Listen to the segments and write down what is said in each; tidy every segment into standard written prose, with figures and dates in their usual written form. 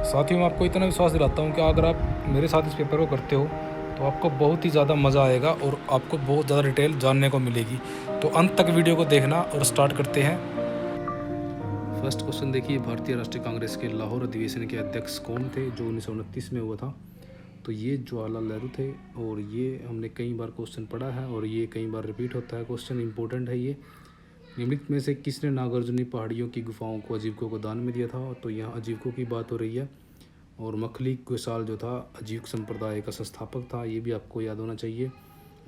साथियों, मैं आपको इतना विश्वास दिलाता हूँ कि अगर आप मेरे साथ इस पेपर को करते हो तो आपको बहुत ही ज़्यादा मज़ा आएगा और आपको बहुत ज़्यादा डिटेल जानने को मिलेगी। तो अंत तक वीडियो को देखना और स्टार्ट करते हैं। फर्स्ट क्वेश्चन देखिए, भारतीय राष्ट्रीय कांग्रेस के लाहौर अधिवेशन के अध्यक्ष कौन थे जो 1929 में हुआ था? तो ये जवाहरलाल नेहरू थे। और ये हमने कई बार क्वेश्चन पढ़ा है और ये कई बार रिपीट होता है क्वेश्चन, इंपॉर्टेंट है ये। निम्नलिखित में से किसने नागार्जुनी पहाड़ियों की गुफाओं को अजीविका को दान में दिया था? तो यहाँ अजीविका की बात हो रही है। और मखली गोसाल जो था अजीविक संप्रदाय का संस्थापक था, ये भी आपको याद होना चाहिए।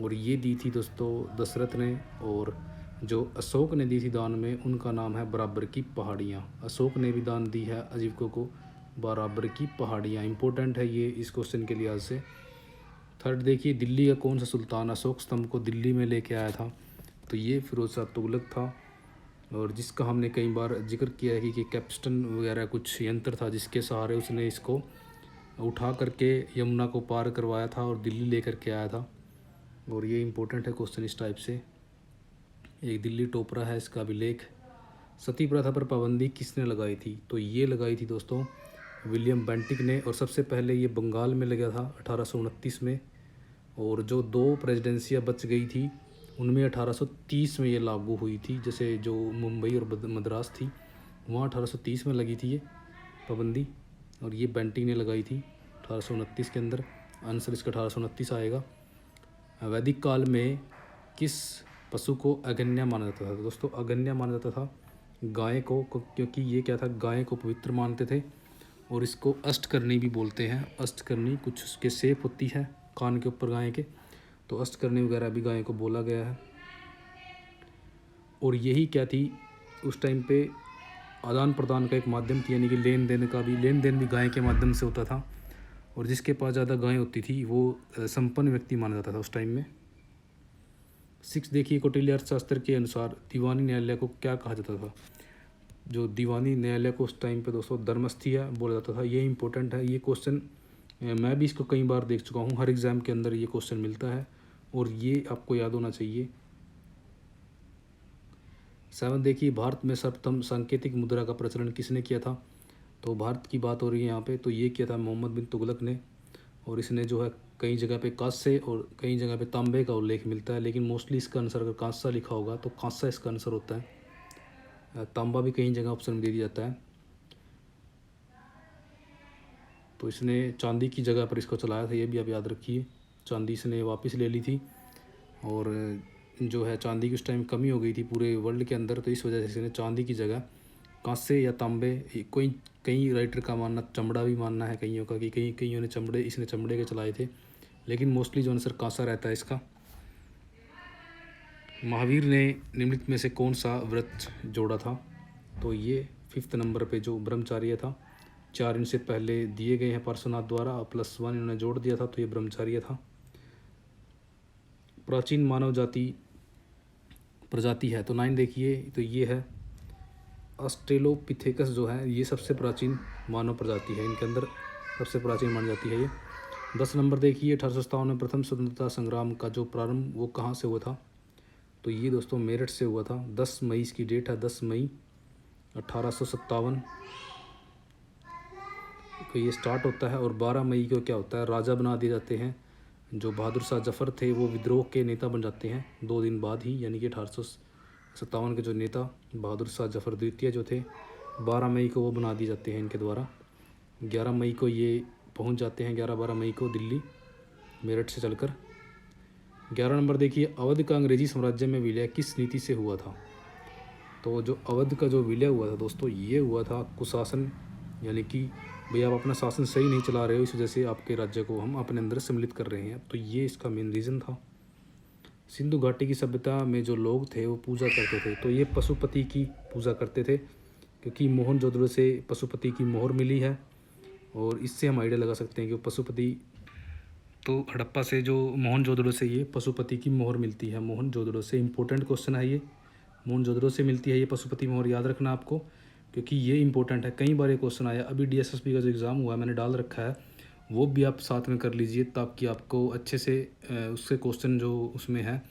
और ये दी थी दोस्तों दशरथ ने। और जो अशोक ने दी थी दान में, उनका नाम है बराबर की पहाड़ियाँ। अशोक ने भी दान दी है अजीविका को बराबर की पहाड़ियाँ। इंपॉर्टेंट है ये इस क्वेश्चन के लिहाज से। थर्ड देखिए, दिल्ली का कौन सा सुल्तान अशोक स्तंभ को दिल्ली में लेके आया था? तो ये फिरोज शाह तुगलक था। और जिसका हमने कई बार जिक्र किया है कि कैप्स्टन वगैरह कुछ यंत्र था जिसके सहारे उसने इसको उठा करके यमुना को पार करवाया था और दिल्ली लेकर के आया था। और ये इंपॉर्टेंट है क्वेश्चन इस टाइप से। एक दिल्ली टोपरा है इसका अभिलेख। सती प्रथा पर पाबंदी किसने लगाई थी? तो ये लगाई थी दोस्तों विलियम बेंटिक ने। और सबसे पहले ये बंगाल में लगा था 1829 में। और जो 2 प्रेसिडेंसियाँ बच गई थी उनमें 1830 में ये लागू हुई थी। जैसे जो मुंबई और मद्रास थी वहाँ 1830 में लगी थी ये पाबंदी, और ये बेंटिक ने लगाई थी 1829 के अंदर। आंसर इसका 1829 आएगा। वैदिक काल में किस पशु को अगन्य माना जाता था? दोस्तों अगन्य माना जाता था गाय को, क्योंकि ये क्या था, गाय को पवित्र मानते थे। और इसको अष्टकर्णी भी बोलते हैं। अष्टकर्णी कुछ उसके शेप होती है कान के ऊपर गाय के, तो अष्टकर्णी वगैरह भी गाय को बोला गया है। और यही क्या थी उस टाइम पे, आदान प्रदान का एक माध्यम थी, यानी कि लेन देन भी गाय के माध्यम से होता था। और जिसके पास ज़्यादा गाय होती थी वो संपन्न व्यक्ति माना जाता था उस टाइम में। 6 देखिए, कौटिल्य अर्थशास्त्र के अनुसार दीवानी न्यायालय को क्या कहा जाता था? जो दीवानी न्यायालय को उस टाइम पे दोस्तों धर्मस्थीय बोला जाता था। ये इंपॉर्टेंट है ये क्वेश्चन। मैं भी इसको कई बार देख चुका हूँ, हर एग्ज़ाम के अंदर ये क्वेश्चन मिलता है और ये आपको याद होना चाहिए। 7 देखिए, भारत में सर्वप्रथम सांकेतिक मुद्रा का प्रचलन किसने किया था? तो भारत की बात हो रही है यहाँ पे, तो ये किया था मोहम्मद बिन तुगलक ने। और इसने जो है कई जगह पे कांसे और कई जगह पे तांबे का उल्लेख मिलता है, लेकिन मोस्टली इसका आंसर अगर कांसा लिखा होगा तो कांसा इसका आंसर होता है। तांबा भी कई जगह ऑप्शन में दे दिया जाता है। तो इसने चांदी की जगह पर इसको चलाया था, ये भी आप याद रखिए। चांदी इसने वापस ले ली थी। और जो है चांदी की उस टाइम कमी हो गई थी पूरे वर्ल्ड के अंदर, तो इस वजह से इसने चांदी की जगह कांसे या तांबे, कोई कई राइटर का मानना चमड़ा भी मानना है कईयों का कि कईयों ने चमड़े, इसने चमड़े के चलाए थे, लेकिन मोस्टली जो आंसर कांसा रहता है इसका। महावीर ने निम्नलिखित में से कौन सा व्रत जोड़ा था? तो ये 5th नंबर पे जो ब्रह्मचार्य था। 4 इनसे पहले दिए गए हैं पार्श्वनाथ द्वारा, +1 इन्होंने जोड़ दिया था, तो ये ब्रह्मचार्य था। प्राचीन मानव जाति प्रजाति है तो 9 देखिए, तो ये है ऑस्ट्रेलोपिथेकस जो है, ये सबसे प्राचीन मानव प्रजाति है, इनके अंदर सबसे प्राचीन मानी जाती है ये। 10 नंबर देखिए, 1857 में प्रथम स्वतंत्रता संग्राम का जो प्रारंभ वो कहाँ से हुआ था? तो ये दोस्तों मेरठ से हुआ था। 10 मई इसकी डेट है, 10 मई 1857 को ये स्टार्ट होता है। और 12 मई को क्या होता है, राजा बना दिए जाते हैं। जो बहादुर शाह जफ़र थे वो विद्रोह के नेता बन जाते हैं 2 दिन बाद ही, यानी कि 1857 के जो नेता बहादुर शाह जफ़र द्वितीय जो थे, 12 मई को वो बना दिए जाते हैं इनके द्वारा। 11 मई को ये पहुंच जाते हैं, 11-12 मई को दिल्ली मेरठ से चलकर। 11 नंबर देखिए, अवध का अंग्रेजी साम्राज्य में विलय किस नीति से हुआ था? तो जो अवध का जो विलय हुआ था दोस्तों, ये हुआ था कुशासन, यानी कि भाई आप अपना शासन सही नहीं चला रहे हो, इस वजह से आपके राज्य को हम अपने अंदर सम्मिलित कर रहे हैं, तो ये इसका मेन रीज़न था। सिंधु घाटी की सभ्यता में जो लोग थे वो पूजा करते थे, तो ये पशुपति की पूजा करते थे, क्योंकि मोहनजोदड़ो से पशुपति की मोहर मिली है। और इससे हम आइडिया लगा सकते हैं कि पशुपति, तो हड़प्पा से जो मोहनजोदड़ो से ये पशुपति की मोहर मिलती है, मोहनजोदड़ो से। इंपॉर्टेंट क्वेश्चन है ये, मोहनजोदड़ो से मिलती है ये पशुपति मोहर, याद रखना आपको, क्योंकि ये इंपॉर्टेंट है। कई बार ये क्वेश्चन आया, अभी डीएसएसपी का जो एग्ज़ाम हुआ है मैंने डाल रखा है, वो भी आप साथ में कर लीजिए, ताकि आपको अच्छे से उससे क्वेश्चन जो उसमें है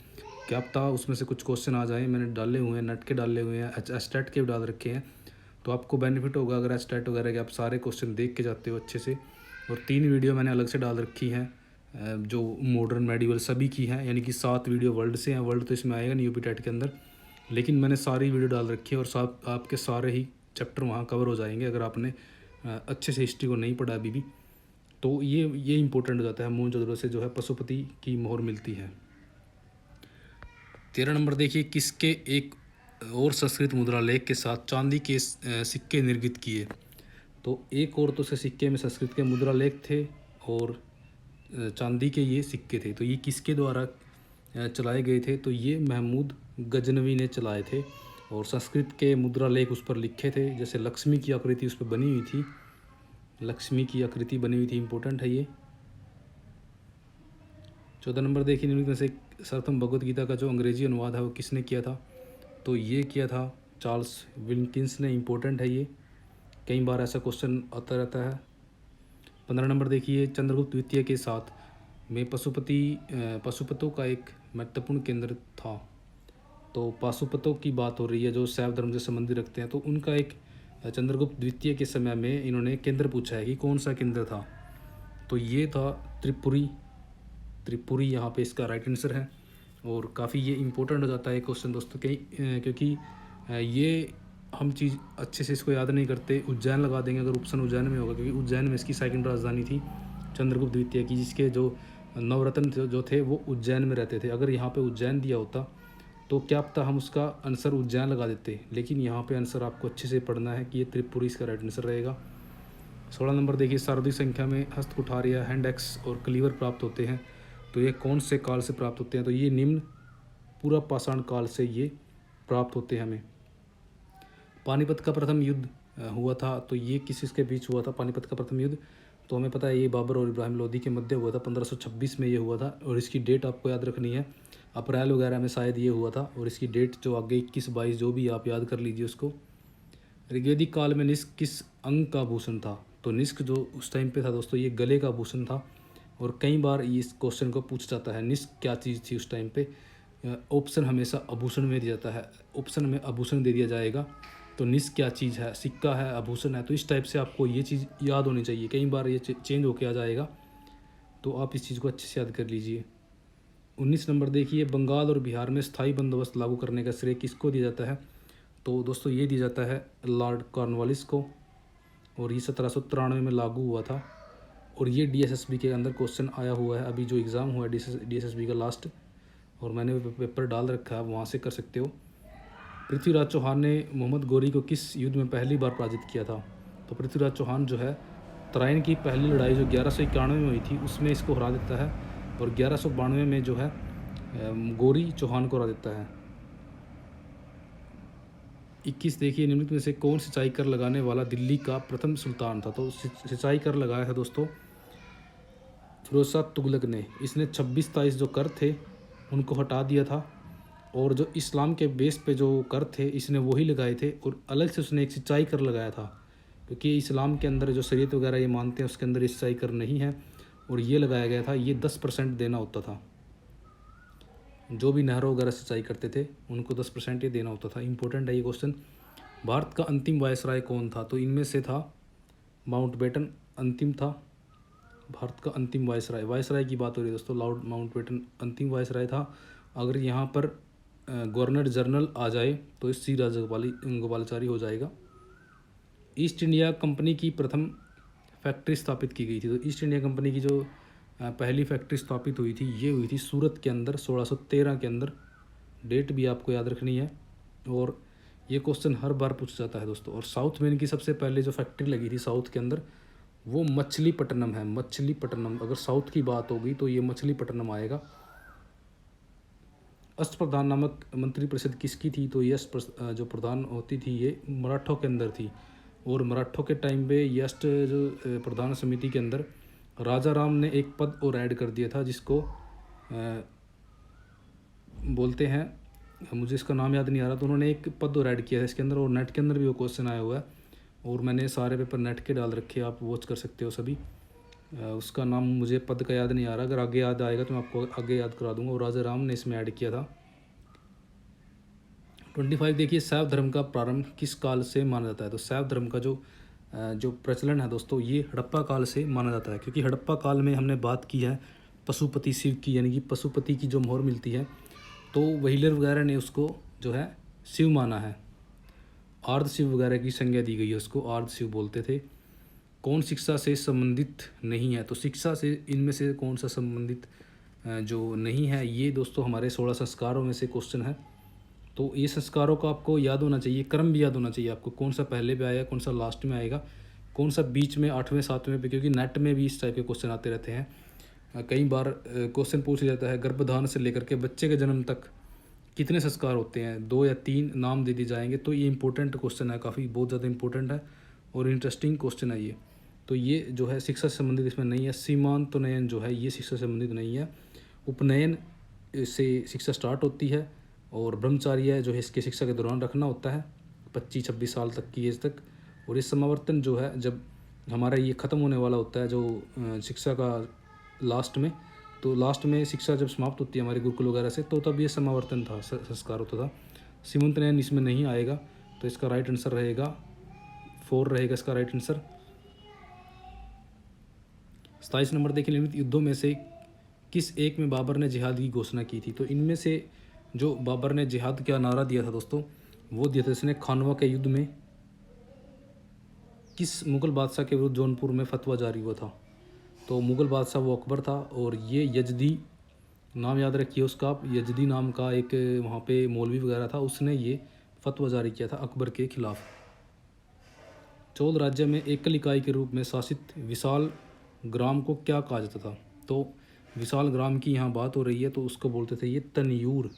क्या पता उसमें से कुछ क्वेश्चन आ जाए। मैंने डाले हुए हैं, नेट के डाले हुए हैं, एस्टेट के भी डाल रखे हैं, तो आपको बेनिफिट होगा अगर एचटेट वगैरह के आप सारे क्वेश्चन देख के जाते हो अच्छे से। और 3 वीडियो मैंने अलग से डाल रखी हैं जो मॉडर्न मेडिवल सभी की हैं, यानी कि 7 वीडियो वर्ल्ड से हैं। वर्ल्ड तो इसमें आएगा नहीं यूपी टेट के अंदर, लेकिन मैंने सारी वीडियो डाल रखी है और साथ आपके सारे ही चैप्टर वहाँ कवर हो जाएंगे अगर आपने अच्छे से हिस्ट्री को नहीं पढ़ा अभी भी। तो ये इंपॉर्टेंट हो जाता है। मोहनजोदड़ो से जो है पशुपति की मोहर मिलती है। 13 नंबर देखिए, किसके एक और संस्कृत मुद्रा लेख के साथ चांदी के सिक्के निर्मित किए। तो एक और तो से सिक्के में संस्कृत के मुद्रा लेख थे और चांदी के ये सिक्के थे। तो ये किसके द्वारा चलाए गए थे? तो ये महमूद गजनवी ने चलाए थे और संस्कृत के मुद्रा लेख उस पर लिखे थे। जैसे लक्ष्मी की आकृति उस पर बनी हुई थी, लक्ष्मी की आकृति बनी हुई थी, इंपॉर्टेंट है ये। 14 नंबर देखिए, निम्नलिखित में से सर्वप्रथम भगवत गीता का जो अंग्रेजी अनुवाद है वो किसने किया था? तो ये किया था चार्ल्स विल्किंस ने, इंपॉर्टेंट है ये, कई बार ऐसा क्वेश्चन आता रहता है। 15 नंबर देखिए, चंद्रगुप्त द्वितीय के साथ में पशुपतों का एक महत्वपूर्ण केंद्र था। तो पाशुपतों की बात हो रही है जो शैव धर्म से संबंधित रखते हैं। तो उनका एक चंद्रगुप्त द्वितीय के समय में इन्होंने केंद्र पूछा है कि कौन सा केंद्र था। तो ये था त्रिपुरी यहाँ पे इसका राइट आंसर है। और काफ़ी ये इंपॉर्टेंट हो जाता है क्वेश्चन दोस्तों, क्योंकि ये हम चीज़ अच्छे से इसको याद नहीं करते। उज्जैन लगा देंगे अगर ऑप्शन उज्जैन में होगा, क्योंकि उज्जैन में इसकी सेकंड राजधानी थी चंद्रगुप्त द्वितीय की, जिसके जो नवरत्न जो थे वो उज्जैन में रहते थे। अगर यहाँ पे उज्जैन दिया होता तो क्या पता हम उसका आंसर उज्जैन लगा देते, लेकिन यहाँ पे आंसर आपको अच्छे से पढ़ना है कि ये त्रिपुरी इसका राइट आंसर रहेगा। 16 नंबर देखिए, सर्वाधिक संख्या में हस्त कुठार या हैंड एक्स और क्लीवर प्राप्त होते हैं। तो ये कौन से काल से प्राप्त होते हैं? तो ये निम्न पूरा पाषाण काल से ये प्राप्त होते हैं हमें। पानीपत का प्रथम युद्ध हुआ था, तो ये किस के बीच हुआ था पानीपत का प्रथम युद्ध? तो हमें पता है ये बाबर और इब्राहिम लोदी के मध्य हुआ था, 1526 में ये हुआ था। और इसकी डेट आपको याद रखनी है, अप्रैल वगैरह में शायद ये हुआ था। और इसकी डेट जो आगे 21-22 जो भी आप याद कर लीजिए उसको। ऋग्वेदिक काल में निष्क किस अंग का आभूषण था? तो निष्क जो उस टाइम पे था दोस्तों, ये गले का आभूषण था। और कई बार इस क्वेश्चन को पूछ जाता है, निष्क क्या चीज़ थी उस टाइम पे? ऑप्शन हमेशा आभूषण में दिया जाता है, ऑप्शन में आभूषण दे दिया जाएगा। तो निष्क क्या चीज़ है? सिक्का है, आभूषण है? तो इस टाइप से आपको ये चीज़ याद होनी चाहिए। कई बार ये चेंज होके आ जाएगा, तो आप इस चीज़ को अच्छे से याद कर लीजिए। 19 नंबर देखिए, बंगाल और बिहार में स्थायी बंदोबस्त लागू करने का श्रेय किसको दिया जाता है? तो दोस्तों ये दिया जाता है लॉर्ड कॉर्नवालिस को। और ये 1793 में लागू हुआ था। और ये DSSB के अंदर क्वेश्चन आया हुआ है, अभी जो एग्ज़ाम हुआ है DSSB का लास्ट, और मैंने पेपर डाल रखा है, वहाँ से कर सकते हो। पृथ्वीराज चौहान ने मोहम्मद गोरी को किस युद्ध में पहली बार पराजित किया था? तो पृथ्वीराज चौहान जो है तराइन की पहली लड़ाई जो 1191 में हुई थी उसमें इसको हरा देता है। और 1192 में जो है गोरी चौहान को हरा देता है। 21 देखिए, निम्नलिखित में से कौन सिंचाई कर लगाने वाला दिल्ली का प्रथम सुल्तान था? तो सिंचाई कर लगाया था दोस्तों फिरोज शाह तुगलक ने। इसने 26-23 जो कर थे उनको हटा दिया था, और जो इस्लाम के बेस पे जो कर थे इसने वही लगाए थे। और अलग से उसने एक सिंचाई कर लगाया था, क्योंकि इस्लाम के अंदर जो शरीयत वगैरह ये मानते हैं उसके अंदर सिंचाई कर नहीं है, और ये लगाया गया था। ये 10% देना होता था, जो भी नहरों वगैरह सिंचाई करते थे उनको 10% ये देना होता था। इंपॉर्टेंट है ये क्वेश्चन। भारत का अंतिम वायसराय कौन था? तो इनमें से था माउंटबेटन अंतिम था। भारत का अंतिम वायसराय की बात हो रही है दोस्तों, लॉर्ड माउंटबेटन अंतिम वायसराय था। अगर यहाँ पर गवर्नर जनरल आ जाए तो इस सी राजगोपालाचारी हो जाएगा। ईस्ट इंडिया कंपनी की प्रथम फैक्ट्री स्थापित की गई थी। तो ईस्ट इंडिया कंपनी की जो पहली फैक्ट्री स्थापित हुई थी ये हुई थी सूरत के अंदर 1613 के अंदर। डेट भी आपको याद रखनी है, और ये क्वेश्चन हर बार पूछा जाता है दोस्तों। और साउथ में इनकी सबसे पहले जो फैक्ट्री लगी थी साउथ के अंदर वो मछलीपट्टनम है, मछलीपट्टनम। अगर साउथ की बात होगी तो ये मछलीपट्टनम आएगा। अष्टप्रधान नामक मंत्री परिषद किसकी थी? तो ये जो प्रधान होती थी ये मराठों के अंदर थी। और मराठों के टाइम पे ये अष्ट जो प्रधान समिति के अंदर राजा राम ने एक पद और ऐड कर दिया था, जिसको बोलते हैं, मुझे इसका नाम याद नहीं आ रहा। तो उन्होंने एक पद और ऐड किया है इसके अंदर, और नेट के अंदर भी वो क्वेश्चन आया हुआ है। और मैंने सारे पेपर नेट के डाल रखे, आप वॉच कर सकते हो सभी। उसका नाम मुझे पद का याद नहीं आ रहा, अगर आगे याद आएगा तो मैं आपको आगे याद करा दूंगा। और राजा राम ने इसमें ऐड किया था। 25 देखिए, शैव धर्म का प्रारंभ किस काल से माना जाता है? तो शैव धर्म का जो प्रचलन है दोस्तों, ये हड़प्पा काल से माना जाता है, क्योंकि हड़प्पा काल में हमने बात की है पशुपति शिव की, यानी कि पशुपति की जो मोहर मिलती है, तो व्हीलर वगैरह ने उसको जो है शिव माना है। आर्ध शिव वगैरह की संज्ञा दी गई है, उसको आर्ध शिव बोलते थे। कौन शिक्षा से संबंधित नहीं है? तो शिक्षा से इनमें से कौन सा संबंधित जो नहीं है, ये दोस्तों हमारे 16 संस्कारों में से क्वेश्चन है। तो ये संस्कारों का आपको याद होना चाहिए, क्रम भी याद होना चाहिए आपको, कौन सा पहले पे आएगा, कौन सा लास्ट में आएगा, कौन सा बीच में 8वें 7वें पे, क्योंकि नेट में भी इस टाइप के क्वेश्चन आते रहते हैं। कई बार क्वेश्चन पूछ जाता है गर्भधान से लेकर के बच्चे के जन्म तक कितने संस्कार होते हैं, 2 या 3 नाम दे दिए जाएंगे। तो ये इंपॉर्टेंट क्वेश्चन है, काफ़ी बहुत ज़्यादा इंपॉर्टेंट है और इंटरेस्टिंग क्वेश्चन है ये। तो ये जो है शिक्षा से संबंधित इसमें नहीं है। सीमांतोन्नयन जो है ये शिक्षा से संबंधित नहीं है। उपनयन से शिक्षा स्टार्ट होती है और ब्रह्मचार्य जो है इसके शिक्षा के दौरान रखना होता है 25-26 साल तक की एज तक। और ये समावर्तन जो है जब हमारा ये ख़त्म होने वाला होता है जो शिक्षा का लास्ट में, तो लास्ट में शिक्षा जब समाप्त होती है हमारे गुरुकुल वगैरह से, तो तब ये समावर्तन था, संस्कार होता था। सीमंतनयन इसमें नहीं आएगा, तो इसका राइट आंसर रहेगा 4 रहेगा इसका राइट आंसर। 27 नंबर देखिए, निम्नलिखित युद्धों में से किस एक में बाबर ने जिहाद की घोषणा की थी? तो इनमें से जो बाबर ने जिहाद का नारा दिया था दोस्तों, वो दिया था इसने खानवा के युद्ध में। किस मुग़ल बादशाह के विरुद्ध जौनपुर में फतवा जारी हुआ था? तो मुग़ल बादशाह वो अकबर था, और ये यजदी नाम याद रखिए उसका आप, यजदी नाम का एक वहाँ पे मौलवी वगैरह था, उसने ये फतवा जारी किया था अकबर के खिलाफ। चौल राज्य में एकल इकाई के रूप में शासित विशाल ग्राम को क्या कहा जाता था? तो विशाल ग्राम की यहाँ बात हो रही है, तो उसको बोलते थे ये तनयूर।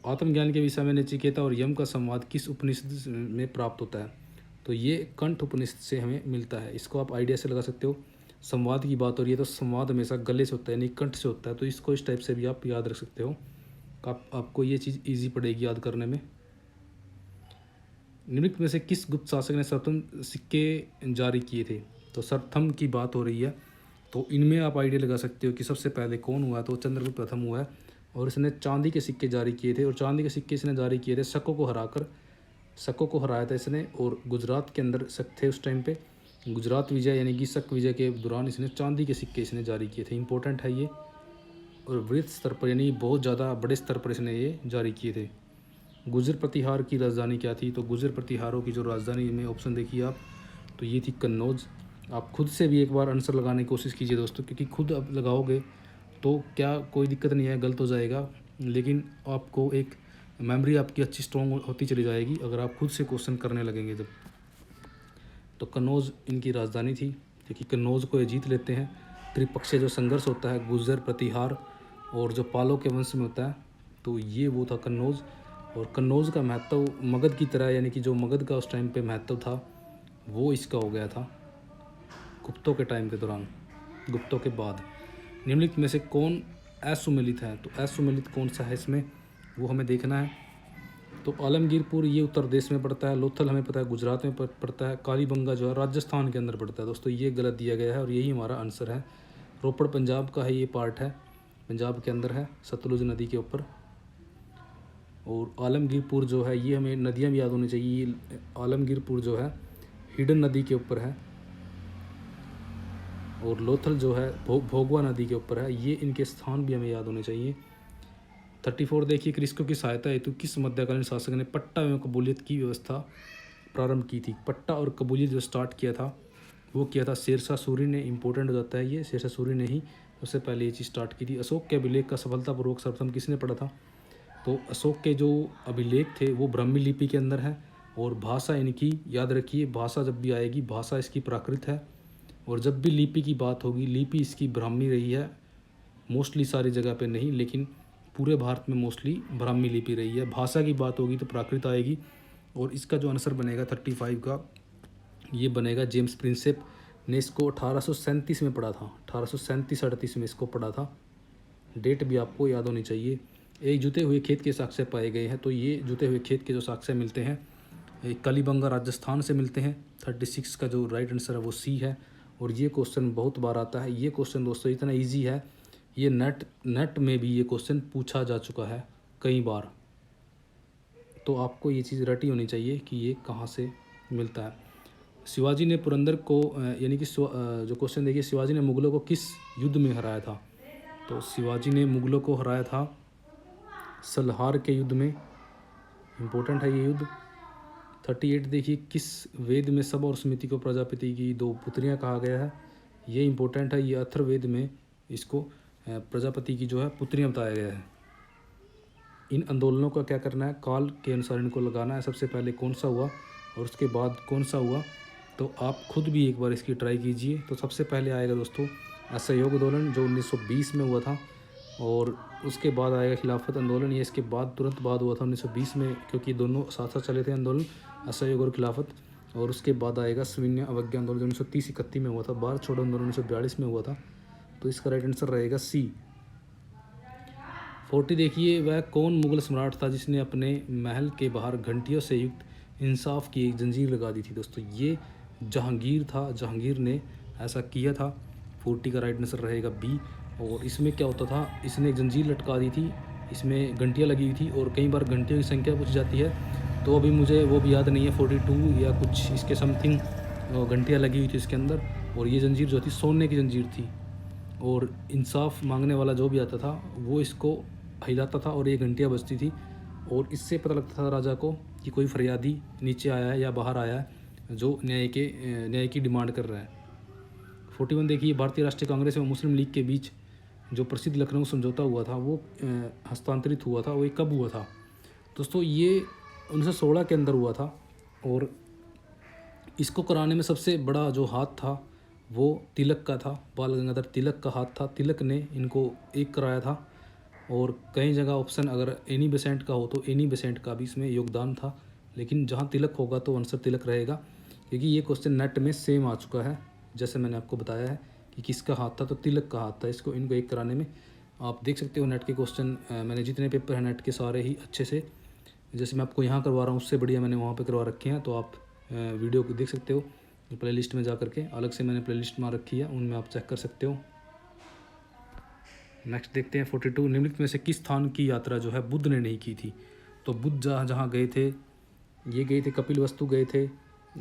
आत्मज्ञान के विषय में नचिकेता और यम का संवाद किस उपनिषद में प्राप्त होता है? तो ये कंठ उपनिषद से हमें मिलता है। इसको आप आइडिया से लगा सकते हो। संवाद की बात हो रही है, तो संवाद हमेशा गले से होता है, यानी कंठ से होता है, तो इसको इस टाइप से भी आप याद रख सकते हो। आपको ये चीज़ ईजी पड़ेगी याद करने में। निम्नलिखित में से किस गुप्त शासक ने सर्वप्रथम सिक्के जारी किए थे? तो सर्वप्रथम की बात हो रही है, तो इनमें आप आइडिया लगा सकते हो कि सबसे पहले कौन हुआ। तो चंद्रगुप्त प्रथम हुआ है, और इसने चांदी के सिक्के जारी किए थे, और चांदी के सिक्के इसने जारी किए थे शकों को हराकर। शकों को हराया था इसने, और गुजरात के अंदर शक थे उस टाइम पे। गुजरात विजय यानी कि शक विजय के दौरान इसने चांदी के सिक्के इसने जारी किए थे। इंपॉर्टेंट है ये, और वृहत स्तर पर यानी बहुत ज़्यादा बड़े स्तर पर इसने ये जारी किए थे। गुजर प्रतिहार की राजधानी क्या थी? तो गुजर प्रतिहारों की जो राजधानी में ऑप्शन देखिए आप, तो ये थी कन्नौज। आप खुद से भी एक बार आंसर लगाने की कोशिश कीजिए दोस्तों, क्योंकि खुद आप लगाओगे तो क्या कोई दिक्कत नहीं है, गलत हो जाएगा, लेकिन आपको एक मेमोरी आपकी अच्छी स्ट्रॉन्ग होती चली जाएगी अगर आप खुद से क्वेश्चन करने लगेंगे जब। तो कन्नौज इनकी राजधानी थी, क्योंकि कन्नौज को ये जीत लेते हैं। त्रिपक्षीय जो संघर्ष होता है गुर्जर प्रतिहार और जो पालों के वंश में होता है, तो ये वो था कन्नौज। और कन्नौज का महत्व मगध की तरह, यानी कि जो मगध का उस टाइम पे महत्व था वो इसका हो गया था गुप्तों के टाइम के दौरान, गुप्तों के बाद। निम्नलिखित में से कौन असुमेलित है? तो असुमेलित कौन सा है इसमें, वो हमें देखना है। तो आलमगीरपुर ये उत्तर प्रदेश में पड़ता है, लोथल हमें पता है गुजरात में पड़ता है, कालीबंगा जो है राजस्थान के अंदर पड़ता है दोस्तों, ये गलत दिया गया है और यही हमारा आंसर है। रोपड़ पंजाब का है, ये पार्ट है, पंजाब के अंदर है, सतलुज नदी के ऊपर। और आलमगीरपुर जो है, ये हमें नदियाँ भी याद होनी चाहिए। आलमगीरपुर जो है हिडन नदी के ऊपर है, और लोथल जो है भोगवा नदी के ऊपर है। ये इनके स्थान भी हमें याद होने चाहिए। 34 देखिए, कृषकों की सहायता हेतु किस मध्यकालीन शासक ने पट्टा एवं कबूलियत की व्यवस्था प्रारंभ की थी? पट्टा और कबूलियत जो स्टार्ट किया था वो किया था शेरशाह सूरी ने। इंपॉर्टेंट हो जाता है ये, शेरशाह सूरी ने ही सबसे पहले ये चीज़ स्टार्ट की थी। अशोक के अभिलेख का सफलतापूर्वक सर्वप्रथम किसने पढ़ा था? तो अशोक के जो अभिलेख थे वो ब्राह्मी लिपि के अंदर है, और भाषा इनकी याद रखिए, भाषा जब भी आएगी भाषा इसकी प्राकृत है, और जब भी लिपि की बात होगी लिपि इसकी ब्राह्मी रही है। मोस्टली सारी जगह पे नहीं, लेकिन पूरे भारत में मोस्टली ब्राह्मी लिपि रही है। भाषा की बात होगी तो प्राकृत आएगी, और इसका जो आंसर बनेगा 35 का, ये बनेगा जेम्स प्रिंसेप ने इसको 1837 में पढ़ा था, 1837-38 में इसको पढ़ा था। डेट भी आपको याद होनी चाहिए। एक जुते हुए खेत के साक्ष्य पाए गए हैं, तो ये जुते हुए खेत के जो साक्ष्य मिलते हैं एक कालीबंगा राजस्थान से मिलते हैं। 36 का जो राइट आंसर है वो सी है। और ये क्वेश्चन बहुत बार आता है। ये क्वेश्चन दोस्तों इतना ईजी है, ये नेट में भी ये क्वेश्चन पूछा जा चुका है कई बार। तो आपको ये चीज़ रटी होनी चाहिए कि ये कहाँ से मिलता है। शिवाजी ने पुरंदर को यानी कि जो क्वेश्चन देखिए, शिवाजी ने मुग़लों को किस युद्ध में हराया था? तो शिवाजी ने मुग़लों को हराया था सलहार के युद्ध में। इम्पोर्टेंट है ये युद्ध। 38 देखिए, किस वेद में सब और स्मृति को प्रजापति की दो पुत्रियां कहा गया है? ये इम्पोर्टेंट है, ये अथर्ववेद में इसको प्रजापति की जो है पुत्रियां बताया गया है। इन आंदोलनों का क्या करना है? काल के अनुसार इनको लगाना है। सबसे पहले कौन सा हुआ और उसके बाद कौन सा हुआ? तो आप खुद भी एक बार इसकी ट्राई कीजिए। तो सबसे पहले आएगा दोस्तों असहयोग आंदोलन, जो 1920 में हुआ था, और उसके बाद आएगा खिलाफत आंदोलन, ये इसके बाद तुरंत बाद हुआ था 1920 में, क्योंकि दोनों साथ साथ चले थे आंदोलन, असहयोग और खिलाफत। और उसके बाद आएगा सविनय अवज्ञा आंदोलन, जो 1930-31 में हुआ था। भारत छोड़ो आंदोलन 1942 में हुआ था। तो इसका राइट आंसर रहेगा सी। 40 देखिए, वह कौन मुगल सम्राट था जिसने अपने महल के बाहर घंटियों से युक्त इंसाफ की एक जंजीर लगा दी थी? दोस्तों ये जहांगीर था, जहांगीर ने ऐसा किया था। 40 का राइट आंसर रहेगा बी। और इसमें क्या होता था, इसने एक जंजीर लटका दी थी, इसमें घंटियाँ लगी हुई थी, और कई बार घंटियों की संख्या पूछ जाती है, तो अभी मुझे वो भी याद नहीं है, 42 या कुछ इसके समथिंग घंटियाँ लगी हुई थी इसके अंदर। और ये जंजीर जो थी सोने की जंजीर थी, और इंसाफ मांगने वाला जो भी आता था वो इसको हिलाता था और ये घंटियाँ बजती थी, और इससे पता लगता था राजा को कि कोई फरियादी नीचे आया है या बाहर आया है जो न्याय की डिमांड कर रहा है। 41 देखिए, भारतीय राष्ट्रीय कांग्रेस एवं मुस्लिम लीग के बीच जो प्रसिद्ध लखनऊ समझौता हुआ था वो हस्तांतरित हुआ था, वो कब हुआ था? दोस्तों ये 1916 के अंदर हुआ था, और इसको कराने में सबसे बड़ा जो हाथ था वो तिलक का था, बाल गंगाधर तिलक का हाथ था। तिलक ने इनको एक कराया था, और कई जगह ऑप्शन अगर एनी बेसेंट का हो तो एनी बेसेंट का भी इसमें योगदान था, लेकिन जहाँ तिलक होगा तो आंसर तिलक रहेगा, क्योंकि ये क्वेश्चन नेट में सेम आ चुका है, जैसे मैंने आपको बताया है कि किसका हाथ था, तो तिलक का हाथ था इनको एक कराने में। आप देख सकते हो नेट के क्वेश्चन, मैंने जितने पेपर हैं नेट के सारे ही अच्छे से, जैसे मैं आपको यहाँ करवा रहा हूँ उससे बढ़िया मैंने वहाँ पे करवा रखे हैं, तो आप वीडियो को देख सकते हो प्ले लिस्ट में जा करके, अलग से मैंने प्ले लिस्ट में रखी है, उनमें आप चेक कर सकते हो। नेक्स्ट देखते हैं 42, निम्नलिखित में से किस स्थान की यात्रा जो है बुद्ध ने नहीं की थी? तो बुद्ध जहाँ जहाँ गए थे, ये गए थे कपिलवस्तु गए थे,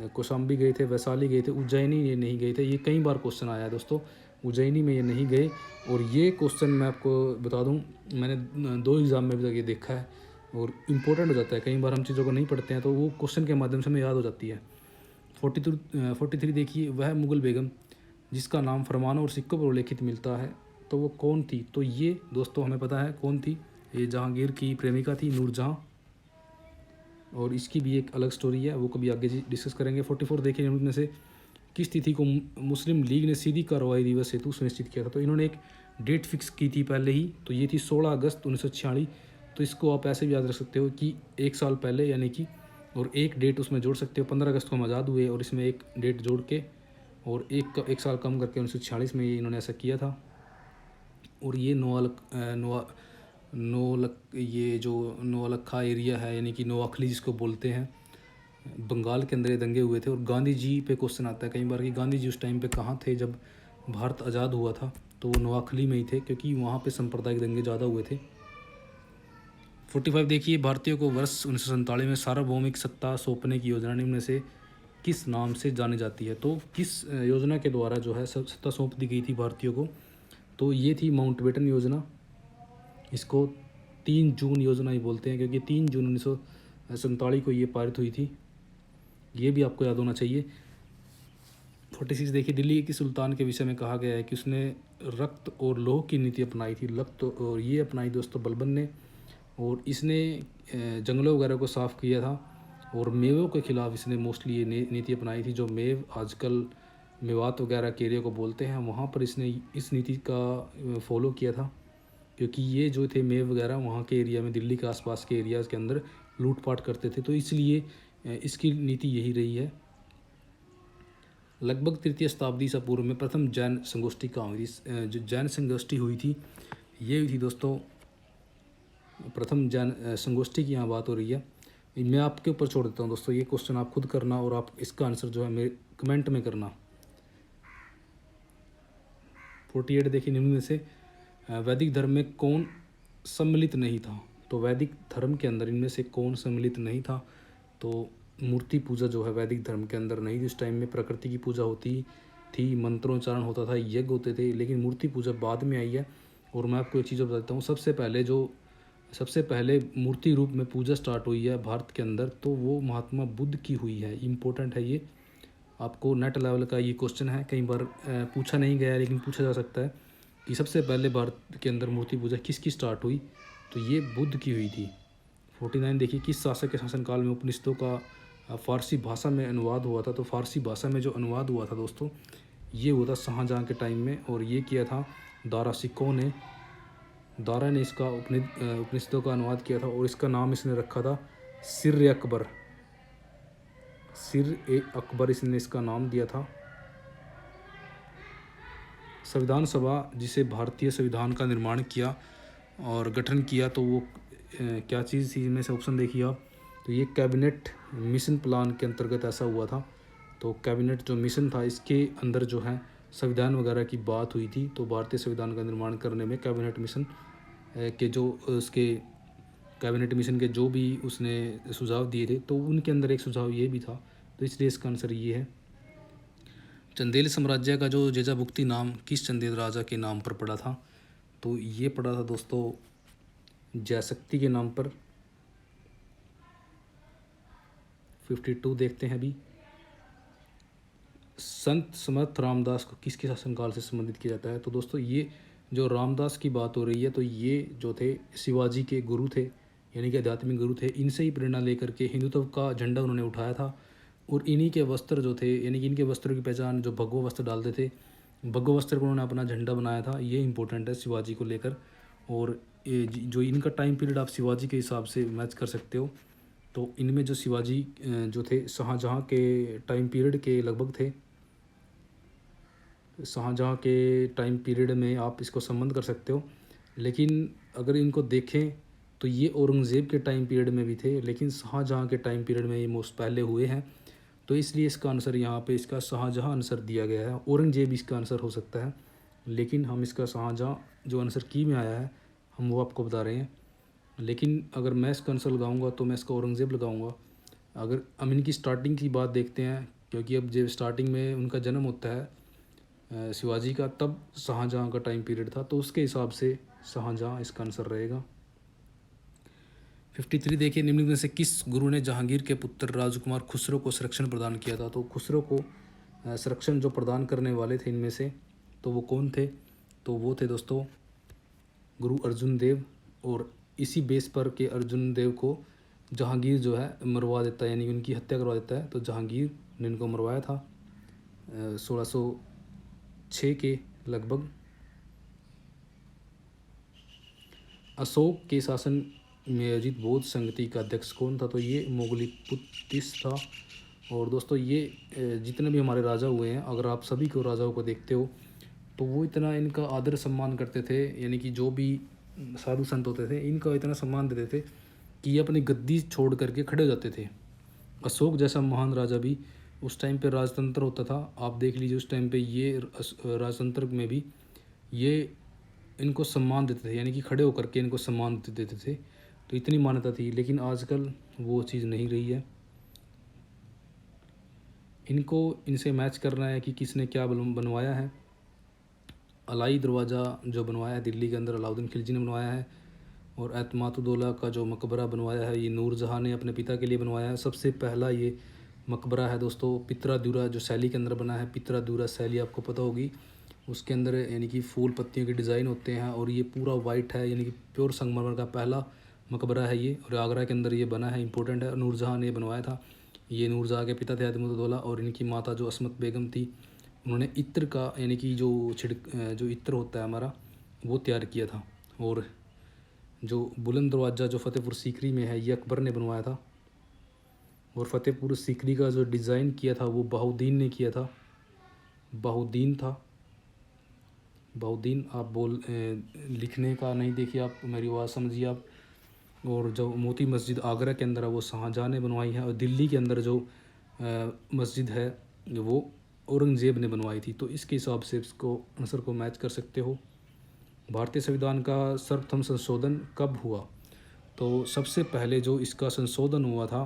कौशाम्बी गए थे, वैशाली गए थे, उज्जैनी ये नहीं गए थे। ये कई बार क्वेश्चन आया है दोस्तों, उज्जैनी में ये नहीं गए। और ये क्वेश्चन मैं आपको बता दूं, मैंने 2 एग्ज़ाम में भी ये देखा है, और इम्पोर्टेंट हो जाता है। कई बार हम चीज़ों को नहीं पढ़ते हैं तो वो क्वेश्चन के माध्यम से हमें याद हो जाती है। 43 देखिए, वह मुग़ल बेगम जिसका नाम फरमानों और सिक्कों पर उल्लेखित मिलता है, तो वो कौन थी? तो ये दोस्तों हमें पता है कौन थी, ये जहांगीर की प्रेमिका थी, नूरजहाँ, और इसकी भी एक अलग स्टोरी है, वो कभी आगे डिस्कस करेंगे। 44 देखिए, इनमें से किस तिथि को मुस्लिम लीग ने सीधी कार्रवाई दिवस हेतु सुनिश्चित किया था? तो इन्होंने एक डेट फिक्स की थी पहले ही, तो ये थी 16 अगस्त 1946। तो इसको आप ऐसे भी याद रख सकते हो कि 1 साल पहले, यानी कि, और एक डेट उसमें जोड़ सकते हो, 15 अगस्त को हम आज़ाद हुए, और इसमें एक डेट जोड़ के और एक साल कम करके 1946 में ये इन्होंने ऐसा किया था। और ये ये जो नौलखा एरिया है, यानी कि नोआखली जिसको बोलते हैं, बंगाल के अंदर ये दंगे हुए थे। और गांधी जी पे क्वेश्चन आता है कई बार कि गांधी जी उस टाइम पे कहाँ थे जब भारत आज़ाद हुआ था? तो वो नोआखली में ही थे, क्योंकि वहाँ पे सांप्रदायिक दंगे ज़्यादा हुए थे। 45 देखिए, भारतीयों को वर्ष 1947 में सार्वभौमिक सत्ता सौंपने की योजना निम्न में से किस नाम से जानी जाती है? तो किस योजना के द्वारा जो है सत्ता सौंप दी गई थी भारतीयों को? तो ये थी माउंटबेटन योजना। इसको 3 जून योजना ही बोलते हैं, क्योंकि 3 जून 1947 को ये पारित हुई थी। ये भी आपको याद होना चाहिए। 46 देखिए, दिल्ली के सुल्तान के विषय में कहा गया है कि उसने रक्त और लौह की नीति अपनाई थी। रक्त और ये अपनाई दोस्तों बलबन ने, और इसने जंगलों वगैरह को साफ़ किया था, और मेवों के ख़िलाफ़ इसने मोस्टली ये नीति अपनाई थी। जो मेव आजकल मेवात वगैरह के एरिया को बोलते हैं, वहाँ पर इसने इस नीति का फॉलो किया था, क्योंकि ये जो थे मेव वगैरह वहाँ के एरिया में, दिल्ली के आसपास के एरियाज़ के अंदर लूटपाट करते थे, तो इसलिए इसकी नीति यही रही है। लगभग 3वीं शताब्दी से पूर्व में प्रथम जैन संगोष्ठी कहाँ हुई थी? जो जैन संगोष्ठी हुई थी, ये हुई थी दोस्तों, प्रथम जैन संगोष्ठी की यहाँ बात हो रही है। मैं आपके ऊपर छोड़ देता हूँ दोस्तों, ये क्वेश्चन आप खुद करना, और आप इसका आंसर जो है मेरे कमेंट में करना। 48 देखिए, निम्न में से वैदिक धर्म में कौन सम्मिलित नहीं था? तो तो वैदिक धर्म के अंदर इनमें से कौन सम्मिलित नहीं था? तो मूर्ति पूजा जो है वैदिक धर्म के अंदर नहीं थी। उस टाइम में प्रकृति की पूजा होती थी, मंत्रोच्चारण होता था, यज्ञ होते थे, लेकिन मूर्ति पूजा बाद में आई है। और मैं आपको एक चीज़ बताता हूँ, सबसे पहले मूर्ति रूप में पूजा स्टार्ट हुई है भारत के अंदर, तो वो महात्मा बुद्ध की हुई है। इम्पोर्टेंट है ये, आपको नेट लेवल का ये क्वेश्चन है, कई बार पूछा नहीं गया लेकिन पूछा जा सकता है कि सबसे पहले भारत के अंदर मूर्ति पूजा किसकी स्टार्ट हुई? तो ये बुद्ध की हुई थी। 49 देखिए, किस शासक के शासनकाल में उपनिषदों का फ़ारसी भाषा में अनुवाद हुआ था? तो फ़ारसी भाषा में जो अनुवाद हुआ था दोस्तों, ये हुआ था शाहजहाँ के टाइम में, और ये किया था दारा सिकों ने। दारा ने इसका उपनिषदों का अनुवाद किया था, और इसका नाम इसने रखा था सिर अकबर। सिर ए अकबर इसने इसका नाम दिया था। संविधान सभा, जिसे भारतीय संविधान का निर्माण किया और गठन किया, तो वो क्या चीज़ थी? इनमें से ऑप्शन देखिए आप। तो ये कैबिनेट मिशन प्लान के अंतर्गत ऐसा हुआ था। तो कैबिनेट जो मिशन था, इसके अंदर जो है संविधान वगैरह की बात हुई थी। तो भारतीय संविधान का निर्माण करने में कैबिनेट मिशन के कैबिनेट मिशन के जो भी उसने सुझाव दिए थे, तो उनके अंदर एक सुझाव ये भी था। तो इसलिए इसका आंसर ये है। चंदेल साम्राज्य का जो जेजाभुक्ति नाम किस चंदेल राजा के नाम पर पड़ा था? तो ये पड़ा था दोस्तों जयशक्ति के नाम पर। 52 देखते हैं अभी। संत समर्थ रामदास को किसके शासनकाल से संबंधित किया जाता है? तो दोस्तों ये जो रामदास की बात हो रही है, तो ये जो थे शिवाजी के गुरु थे, यानी कि आध्यात्मिक गुरु थे। इनसे ही प्रेरणा लेकर के हिंदुत्व का झंडा उन्होंने उठाया था, और इन्हीं के वस्त्र जो थे, यानी कि इनके वस्त्रों की पहचान जो भगवा वस्त्र डालते थे, भगवा वस्त्र को उन्होंने अपना झंडा बनाया था। ये इंपॉर्टेंट है शिवाजी को लेकर। और ये जो इनका टाइम पीरियड आप शिवाजी के हिसाब से मैच कर सकते हो। तो इनमें जो शिवाजी जो थे शाहजहाँ के टाइम पीरियड के लगभग थे। शाहजहाँ के टाइम पीरियड में आप इसको संबंध कर सकते हो, लेकिन अगर इनको देखें तो ये औरंगज़ेब के टाइम पीरियड में भी थे, लेकिन शाहजहाँ के टाइम पीरियड में ये मोस्ट पहले हुए हैं। तो इसलिए इसका आंसर यहाँ पे इसका शाहजहाँ आंसर दिया गया है। औरंगज़ेब इसका आंसर हो सकता है, लेकिन हम इसका शाहजहाँ जो आंसर की में आया है हम वो आपको बता रहे हैं। लेकिन अगर मैं इसका आंसर लगाऊंगा तो मैं इसका औरंगज़ेब लगाऊंगा। अगर हम इनकी स्टार्टिंग की बात देखते हैं, क्योंकि अब जब स्टार्टिंग में उनका जन्म होता है शिवाजी का, तब शाहजहाँ का टाइम पीरियड था, तो उसके हिसाब से शाहजहाँ इसका आंसर रहेगा। 53 देखिए, निम्न में से किस गुरु ने जहांगीर के पुत्र राजकुमार खुसरो को संरक्षण प्रदान किया था? तो खुसरो को संरक्षण जो प्रदान करने वाले थे इनमें से, तो वो कौन थे? तो वो थे दोस्तों गुरु अर्जुन देव। और इसी बेस पर के अर्जुन देव को जहांगीर जो है मरवा देता है, यानी उनकी हत्या करवा देता है। तो जहांगीर ने इनको मरवाया था 1606 के लगभग। अशोक के शासन में आयोजित बौद्ध संगति का अध्यक्ष कौन था? तो ये मोगलीपुत्तिस था। और दोस्तों ये जितने भी हमारे राजा हुए हैं, अगर आप सभी को राजाओं को देखते हो, तो वो इतना इनका आदर सम्मान करते थे, यानी कि जो भी साधु संत होते थे इनका इतना सम्मान देते थे कि ये अपनी गद्दी छोड़ करके खड़े हो जाते थे। अशोक जैसा महान राजा भी उस टाइम पे राजतंत्र होता था, आप देख लीजिए उस टाइम पे ये राजतंत्र में भी ये इनको सम्मान देते थे, यानी कि खड़े होकर के इनको सम्मान देते थे। तो इतनी मान्यता थी, लेकिन आजकल वो चीज़ नहीं रही है। इनको इनसे मैच करना है कि किसने क्या बनवाया है। अलाई दरवाज़ा जो बनवाया है दिल्ली के अंदर अलाउद्दीन खिलजी ने बनवाया है, और एतमातुद्दौला का जो मकबरा बनवाया है ये नूरजहाँ ने अपने पिता के लिए बनवाया है। सबसे पहला ये मकबरा है दोस्तों पित्रादूरा जो शैली के अंदर बना है। पित्रादूरा शैली आपको पता होगी, उसके अंदर यानी कि फूल पत्तियों के डिज़ाइन होते हैं, और ये पूरा वाइट है, यानी कि प्योर संगमरमर का पहला मकबरा है ये, और आगरा के अंदर ये बना है, इंपॉर्टेंट है। नूरजहाँ ने बनवाया था। ये नूरजहाँ के पिता थे एतमातुद्दौला, और इनकी माता जो असमत बेगम थी, उन्होंने इत्र का यानी कि जो इत्र होता है हमारा वो तैयार किया था। और जो बुलंद दरवाज़ा जो फतेहपुर सीकरी में है ये अकबर ने बनवाया था। और फतेहपुर सीकरी का जो डिज़ाइन किया था वो बहाउद्दीन ने किया था। बहाउद्दीन था, बहाउद्दीन आप लिखने का नहीं, देखिए आप मेरी आवाज़ समझिए आप। और जो मोती मस्जिद आगरा के अंदर है वो शाहजहाँ ने बनवाई है, और दिल्ली के अंदर जो मस्जिद है वो औरंगज़ेब ने बनवाई थी। तो इसके हिसाब से इसको आंसर को मैच कर सकते हो। भारतीय संविधान का सर्वप्रथम संशोधन कब हुआ? तो सबसे पहले जो इसका संशोधन हुआ था,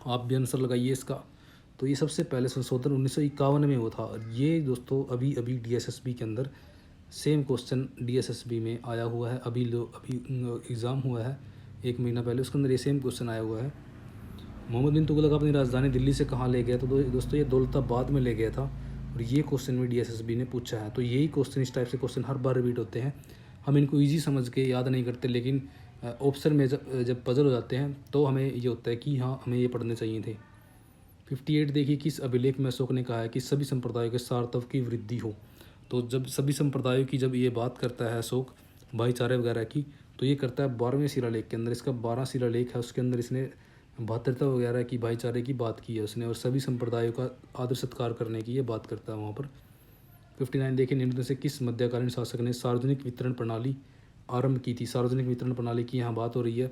आप भी आंसर लगाइए इसका। तो ये सबसे पहले संशोधन 1951 में हुआ था। और ये दोस्तों अभी अभी डीएसएसबी के अंदर सेम क्वेश्चन डीएसएसबी में आया हुआ है। अभी एग्ज़ाम हुआ है 1 महीना पहले, उसके अंदर ये सेम क्वेश्चन आया हुआ है। मोहम्मद बिन तुगलक अपनी राजधानी दिल्ली से कहाँ ले गया? तो दोस्तों ये दौलताबाद में ले गया था। और ये क्वेश्चन भी डीएसएसबी ने पूछा है। तो यही क्वेश्चन, इस टाइप से क्वेश्चन हर बार रिपीट होते हैं। हम इनको ईजी समझ के याद नहीं करते, लेकिन ऑप्शन में जब पजल हो जाते हैं तो हमें ये होता है कि हाँ, हमें ये पढ़ने चाहिए थे। 58 देखिए, किस अभिलेख में अशोक ने कहा है कि सभी संप्रदायों के सार्थव की वृद्धि हो? तो जब सभी संप्रदायों की जब ये बात करता है अशोक, भाईचारे वगैरह की, तो ये करता है 12वें शिलालेख के अंदर। इसका 12 शिलालेख है, उसके अंदर इसने भ्रातृता वगैरह की, भाईचारे की बात की है उसने, और सभी संप्रदायों का आदर सत्कार करने की ये बात करता है वहाँ पर। 59 देखिए, निम्न में से किस मध्यकालीन शासक ने सार्वजनिक वितरण प्रणाली आरंभ की थी? सार्वजनिक वितरण प्रणाली की यहाँ बात हो रही है।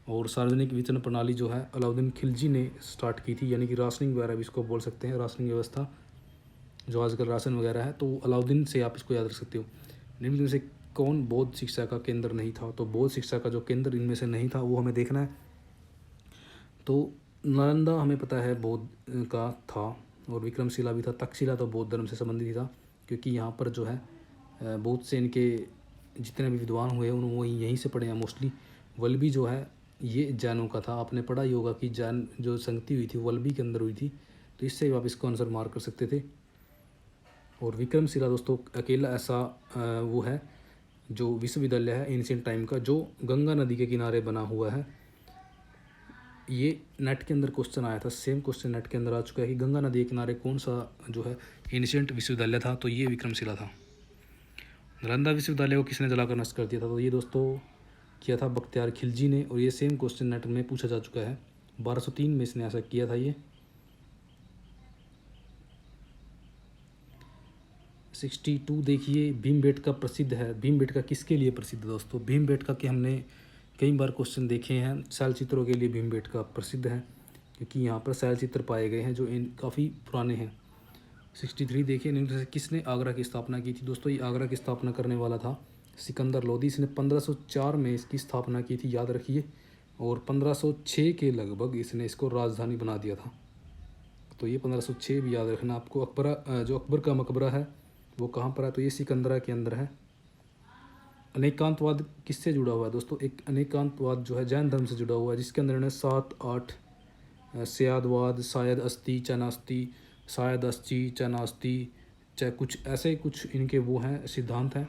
और सार्वजनिक वितरण प्रणाली जो है अलाउद्दीन खिलजी ने स्टार्ट की थी, यानी कि राशनिंग वगैरह भी इसको बोल सकते हैं, राशनिंग व्यवस्था जो आजकल राशन वगैरह है, तो अलाउद्दीन से आप इसको याद रख सकते हो। निम्न में से कौन बौद्ध शिक्षा का केंद्र नहीं था? तो बौद्ध शिक्षा का जो केंद्र इनमें से नहीं था वो हमें देखना है। तो नालंदा हमें पता है बौद्ध का था, और विक्रमशिला भी था। तक्षशिला तो बौद्ध धर्म से संबंधित ही था, क्योंकि यहाँ पर जो है बौद्ध से इनके जितने भी विद्वान हुए उन वो यहीं से पढ़े हैं मोस्टली। वल्लभी जो है ये जैनों का था। आपने पढ़ा ही होगा कि जैन जो संगति हुई थी वल्लभी के अंदर हुई थी, तो इससे भी आप इसको आंसर मार्क कर सकते थे। और विक्रमशिला दोस्तों अकेला ऐसा वो है जो विश्वविद्यालय है एंशिएंट टाइम का, जो गंगा नदी के किनारे बना हुआ है। ये नेट के अंदर क्वेश्चन आया था, सेम क्वेश्चन नेट के अंदर आ चुका है कि गंगा नदी के किनारे कौन सा जो है एंशिएंट विश्वविद्यालय था? तो ये विक्रमशिला था। नालंदा विश्वविद्यालय को किसने जलाकर नष्ट कर दिया था? तो ये दोस्तों किया था बख्तियार खिलजी ने। और ये सेम क्वेश्चन नेट में पूछा जा चुका है, 1203 में इसने ऐसा किया था। ये 62 देखिए, भीमबेटका प्रसिद्ध है। भीमबेटका किसके लिए प्रसिद्ध है दोस्तों? भीमबेटका के हमने कई बार क्वेश्चन देखे हैं। शैलचित्रों के लिए भीमबेटका प्रसिद्ध है, क्योंकि यहाँ पर शैलचित्र पाए गए हैं जो इन काफ़ी पुराने हैं। 63 देखिए, निम्न से किसने आगरा की स्थापना की थी? दोस्तों ये आगरा की स्थापना करने वाला था सिकंदर लोदी। इसने 1504 में इसकी स्थापना की थी, याद रखिए। और 1506 के लगभग इसने इसको राजधानी बना दिया था। तो ये 1506 भी याद रखना आपको। जो अकबर का मकबरा है वो कहाँ पर है? तो ये सिकंदरा के अंदर है। अनेकांतवाद किससे जुड़ा हुआ है दोस्तों? एक अनेकांतवाद जो है जैन धर्म से जुड़ा हुआ है, जिसके अंदर इन्होंने 7 8 स्यादवाद, शायद अस्ति चनास्ति, शायद अस्ति चनास्ति, चाहे कुछ ऐसे कुछ इनके वो हैं सिद्धांत हैं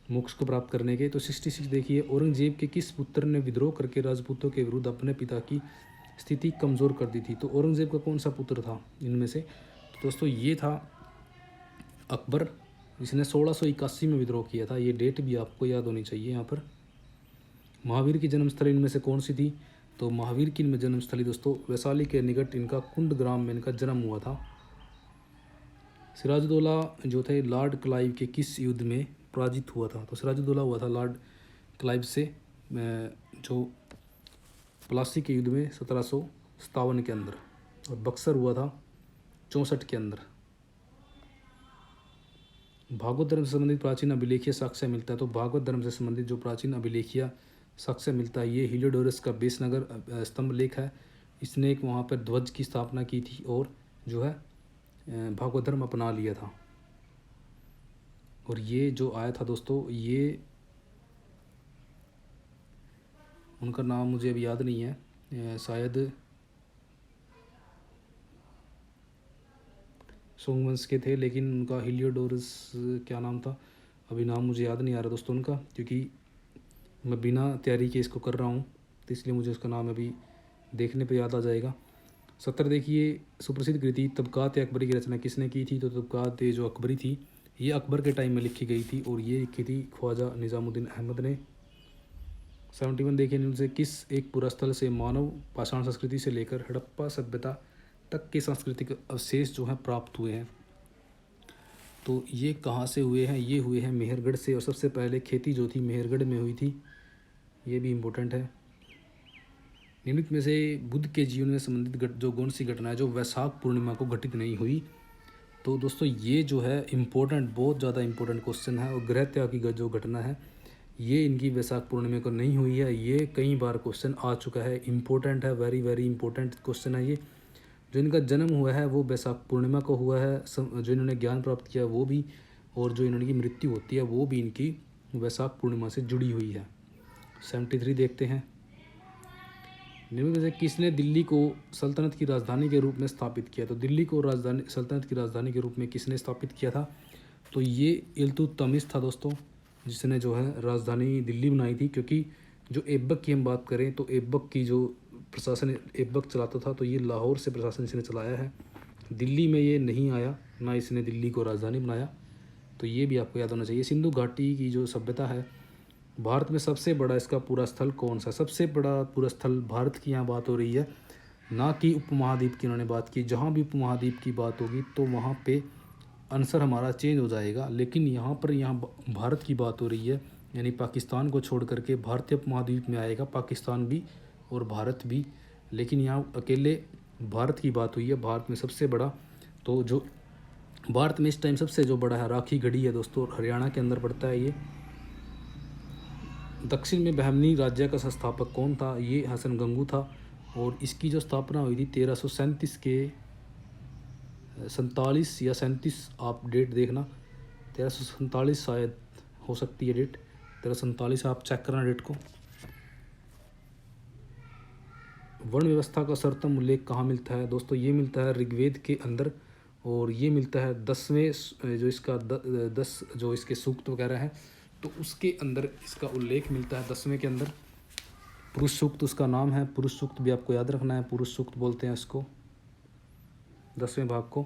मोक्ष को प्राप्त करने के। तो 66 देखिए, औरंगजेब के किस पुत्र ने विद्रोह करके राजपूतों के विरुद्ध अपने पिता की स्थिति कमज़ोर कर दी थी? तो औरंगजेब का कौन सा पुत्र था इनमें से? तो दोस्तों ये था अकबर, जिसने 1681 में विद्रोह किया था। ये डेट भी आपको याद होनी चाहिए यहाँ पर। महावीर की जन्मस्थली इनमें से कौन सी थी? तो महावीर की इनमें जन्मस्थली दोस्तों वैशाली के निकट इनका कुंड ग्राम में इनका जन्म हुआ था। सिराजुद्दौला जो थे लॉर्ड क्लाइव के किस युद्ध में पराजित हुआ था? तो सिराजुद्दौला हुआ था लॉर्ड क्लाइव से जो प्लासी के युद्ध में 1757 के अंदर, और बक्सर हुआ था 64 के अंदर। भागवत धर्म से संबंधित प्राचीन अभिलेखीय साक्ष्य मिलता है। तो भागवत धर्म से संबंधित जो प्राचीन अभिलेखीय साक्ष्य मिलता है, ये हीलियोडोरस का बेसनगर स्तंभ लेख है। इसने एक वहाँ पर ध्वज की स्थापना की थी और जो है भागवत धर्म अपना लिया था। और ये जो आया था दोस्तों, ये उनका नाम मुझे अभी याद नहीं है, शायद सोंगवंश के थे, लेकिन उनका हीलियोडोरस क्या नाम था, अभी नाम मुझे याद नहीं आ रहा दोस्तों उनका, क्योंकि मैं बिना तैयारी के इसको कर रहा हूँ, तो इसलिए मुझे उसका नाम अभी देखने पे याद आ जाएगा। 70 देखिए, सुप्रसिद्ध कृति तबकात अकबरी की रचना किसने की थी? तो तबकात जो अकबरी थी ये अकबर के टाइम में लिखी गई थी, और ये लिखी थी ख्वाजा निज़ामुद्दीन अहमद ने। 71 देखिए, इनमें से किस एक पुरास्थल से मानव पाषाण संस्कृति से लेकर हड़प्पा सभ्यता तक के सांस्कृतिक अवशेष जो हैं प्राप्त हुए हैं? तो ये कहाँ से हुए हैं? ये हुए हैं मेहरगढ़ से। और सबसे पहले खेती जो थी मेहरगढ़ में हुई थी, ये भी इम्पोर्टेंट है। निम्नलिखित में से बुद्ध के जीवन में संबंधित जो कौन सी घटना है जो वैशाख पूर्णिमा को घटित नहीं हुई? तो दोस्तों ये जो है इम्पोर्टेंट, बहुत ज़्यादा इम्पोर्टेंट क्वेश्चन है। और गृह त्याग की जो घटना है ये इनकी वैशाख पूर्णिमा को नहीं हुई है। ये कई बार क्वेश्चन आ चुका है, इम्पोर्टेंट है, वेरी वेरी इंपॉर्टेंट क्वेश्चन है ये। जो इनका जन्म हुआ है वो वैशाख पूर्णिमा को हुआ है, जो इन्होंने ज्ञान प्राप्त किया वो भी, और जो इन्होंने की मृत्यु होती है वो भी इनकी वैशाख पूर्णिमा से जुड़ी हुई है। 73 देखते हैं। निम्न में से किसने दिल्ली को सल्तनत की राजधानी के रूप में स्थापित किया? तो दिल्ली को सल्तनत की राजधानी के रूप में किसने स्थापित किया था? तो ये इल्तुतमिश था दोस्तों, जिसने जो है राजधानी दिल्ली बनाई थी। क्योंकि जो ऐबक की हम बात करें तो ऐबक की जो प्रशासन ऐबक चलाता था, तो ये लाहौर से प्रशासन इसने चलाया है। दिल्ली में ये नहीं आया, ना इसने दिल्ली को राजधानी बनाया। तो ये भी आपको याद होना चाहिए। सिंधु घाटी की जो सभ्यता है, भारत में सबसे बड़ा इसका पूरा स्थल कौन सा? सबसे बड़ा पूरा स्थल भारत की यहाँ बात हो रही है, ना कि उपमहाद्वीप की उन्होंने बात की। जहाँ भी उपमहाद्वीप की बात होगी तो वहाँ पे आंसर हमारा चेंज हो जाएगा, लेकिन यहाँ भारत की बात हो रही है, यानी पाकिस्तान को छोड़ करके भारतीय उपमहाद्वीप में आएगा, पाकिस्तान भी और भारत भी। लेकिन यहाँ अकेले भारत की बात हुई है, भारत में सबसे बड़ा। तो जो भारत में इस टाइम सबसे जो बड़ा है राखी गढ़ी है दोस्तों, हरियाणा के अंदर पड़ता है ये। दक्षिण में बहमनी राज्य का संस्थापक कौन था? ये हसन गंगू था, और इसकी जो स्थापना हुई थी 1337 के 47 या 37, आप डेट देखना, 1347 शायद हो सकती है डेट, 1347 आप चेक करना डेट को। वर्ण व्यवस्था का सर्वोत्तम उल्लेख कहाँ मिलता है? दोस्तों ये मिलता है ऋग्वेद के अंदर, और ये मिलता है 10वें जो इसका 10 जो इसके सूक्त वगैरह हैं, तो उसके अंदर इसका उल्लेख मिलता है 10वें के अंदर। पुरुष सूक्त उसका नाम है, पुरुष सूक्त भी आपको याद रखना है, पुरुष सूक्त बोलते हैं इसको 10वें भाग को,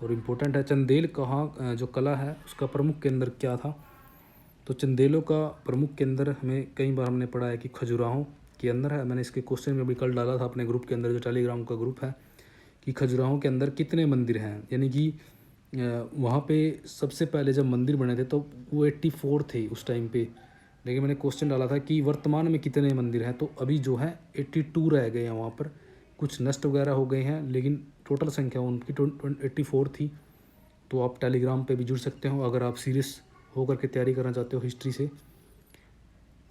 और इम्पोर्टेंट है। चंदेल कहाँ जो कला है उसका प्रमुख केंद्र क्या था? तो चंदेलों का प्रमुख केंद्र हमें कई बार हमने पढ़ा है कि खजुराहों के अंदर है। मैंने इसके क्वेश्चन में भी कल डाला था अपने ग्रुप के अंदर, जो टेलीग्राम का ग्रुप है, कि खजुराहों के अंदर कितने मंदिर हैं। यानी कि वहाँ पे सबसे पहले जब मंदिर बने थे तो वो 84 थे उस टाइम पे, लेकिन मैंने क्वेश्चन डाला था कि वर्तमान में कितने मंदिर हैं, तो अभी जो है 82 रह गए हैं वहाँ पर, कुछ नष्ट वगैरह हो गए हैं, लेकिन टोटल संख्या उनकी 84 थी। तो आप टेलीग्राम पे भी जुड़ सकते हो अगर आप सीरियस होकर के तैयारी करना चाहते हो हिस्ट्री से।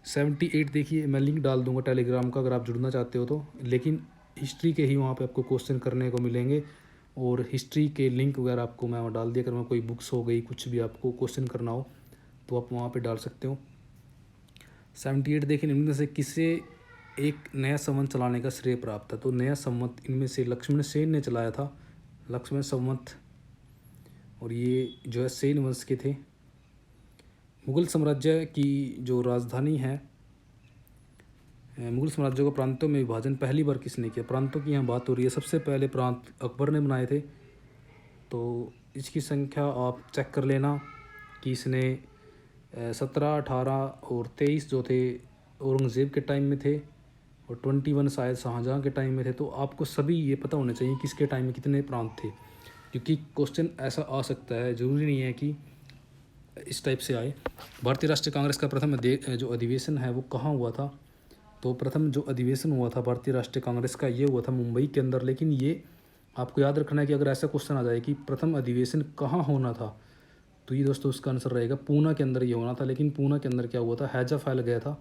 78 देखिए, मैं लिंक डाल दूंगा टेलीग्राम का अगर आप जुड़ना चाहते हो तो, लेकिन हिस्ट्री के ही वहाँ पे आपको क्वेश्चन करने को मिलेंगे, और हिस्ट्री के लिंक वगैरह आपको मैं वहाँ डाल दिया करूँगा। कोई बुक्स हो गई, कुछ भी आपको क्वेश्चन करना हो तो आप वहाँ पे डाल सकते हो। 78 देखिए, इनमें से किसे एक नया संवत चलाने का श्रेय प्राप्त है? तो नया संवत इनमें से लक्ष्मण सेन ने चलाया था, लक्ष्मण संवत, और ये जो है सेन वंश के थे। मुगल साम्राज्य की जो राजधानी है, मुगल साम्राज्य को प्रांतों में विभाजन पहली बार किसने किया? प्रांतों की यहाँ बात हो रही है, सबसे पहले प्रांत अकबर ने बनाए थे। तो इसकी संख्या आप चेक कर लेना कि इसने 17, 18 और 23 जो थे औरंगज़ेब के टाइम में थे, और 21 शायद शाहजहाँ के टाइम में थे। तो आपको सभी ये पता होना चाहिए किसके टाइम में कितने प्रांत थे, क्योंकि क्वेश्चन ऐसा आ सकता है, ज़रूरी नहीं है कि इस टाइप से आए। भारतीय राष्ट्रीय कांग्रेस का प्रथम जो अधिवेशन है वो कहाँ हुआ था? तो प्रथम जो अधिवेशन हुआ था भारतीय राष्ट्रीय कांग्रेस का, ये हुआ था मुंबई के अंदर। लेकिन ये आपको याद रखना है कि अगर ऐसा क्वेश्चन आ जाए कि प्रथम अधिवेशन कहाँ होना था, तो ये दोस्तों उसका आंसर रहेगा पूना के अंदर ये होना था। लेकिन पूना के अंदर क्या हुआ था, हैजा फैल गया था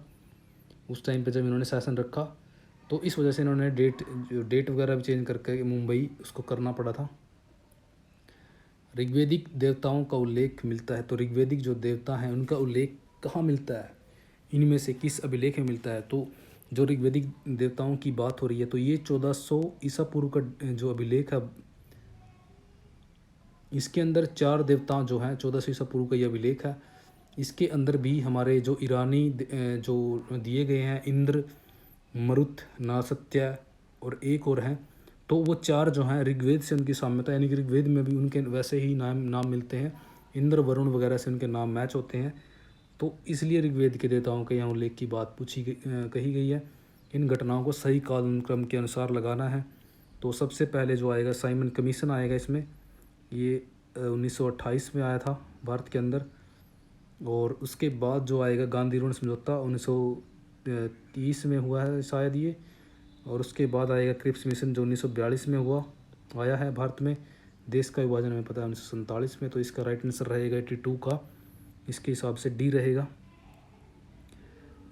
उस टाइम पे जब इन्होंने शासन रखा, तो इस वजह से इन्होंने डेट वगैरह भी चेंज करके मुंबई उसको करना पड़ा था। ऋग्वेदिक देवताओं का उल्लेख मिलता है, तो ऋग्वेदिक जो देवता हैं उनका उल्लेख कहाँ मिलता है? इनमें से किस अभिलेख में मिलता है? तो जो ऋग्वेदिक देवताओं की बात हो रही है, तो ये 1400 ईसा पूर्व का जो अभिलेख है, इसके अंदर 4 देवता जो हैं, 1400 ईसा पूर्व का ये अभिलेख है। इसके अंदर भी हमारे जो ईरानी जो दिए गए हैं, इंद्र, मरुत, नासत्य और एक और हैं, तो वो 4 जो हैं ऋग्वेद से उनकी साम्यता, यानी कि ऋग्वेद में भी उनके वैसे ही नाम मिलते हैं, इंद्र, वरुण वगैरह से उनके नाम मैच होते हैं। तो इसलिए ऋग्वेद के देवताओं के यहाँ उल्लेख की बात कही गई है। इन घटनाओं को सही कालक्रम के अनुसार लगाना है। तो सबसे पहले जो आएगा साइमन कमीशन आएगा इसमें, ये 1928 में आया था भारत के अंदर। और उसके बाद जो आएगा गांधी ऋण समझौता 1930 में हुआ है शायद ये, और उसके बाद आएगा क्रिप्स मिशन जो 1942 में आया है भारत में। देश का विभाजन हमें पता है 1947 में। तो इसका राइट आंसर रहेगा 82 का, इसके हिसाब से डी रहेगा।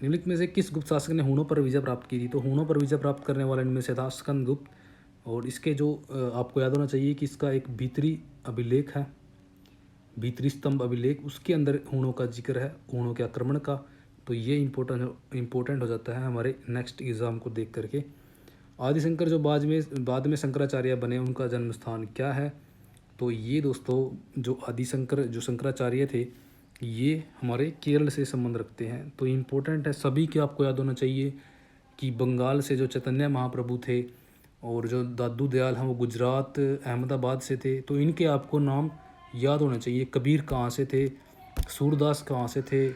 निम्नलिखित में से किस गुप्त शासक ने हूणों पर विजय प्राप्त की थी? तो हूणों पर विजय प्राप्त करने वाला इनमें से था स्कंदगुप्त। और इसके जो आपको याद होना चाहिए कि इसका एक भीतरी अभिलेख है, भीतरी स्तंभ अभिलेख, उसके अंदर हूणों का जिक्र है, हूणों के आक्रमण का। तो ये इम्पोर्टेंट हो जाता है हमारे नेक्स्ट एग्ज़ाम को देख करके। आदिशंकर जो बाद में शंकराचार्य बने, उनका जन्म स्थान क्या है? तो ये दोस्तों जो आदिशंकर जो शंकराचार्य थे, ये हमारे केरल से संबंध रखते हैं। तो इम्पोर्टेंट है, सभी के आपको याद होना चाहिए कि बंगाल से जो चैतन्य महाप्रभु थे और जो दादू दयाल हैं वो गुजरात अहमदाबाद से थे। तो इनके आपको नाम याद होना चाहिए। कबीर कहाँ से थे, सूरदास कहाँ से थे,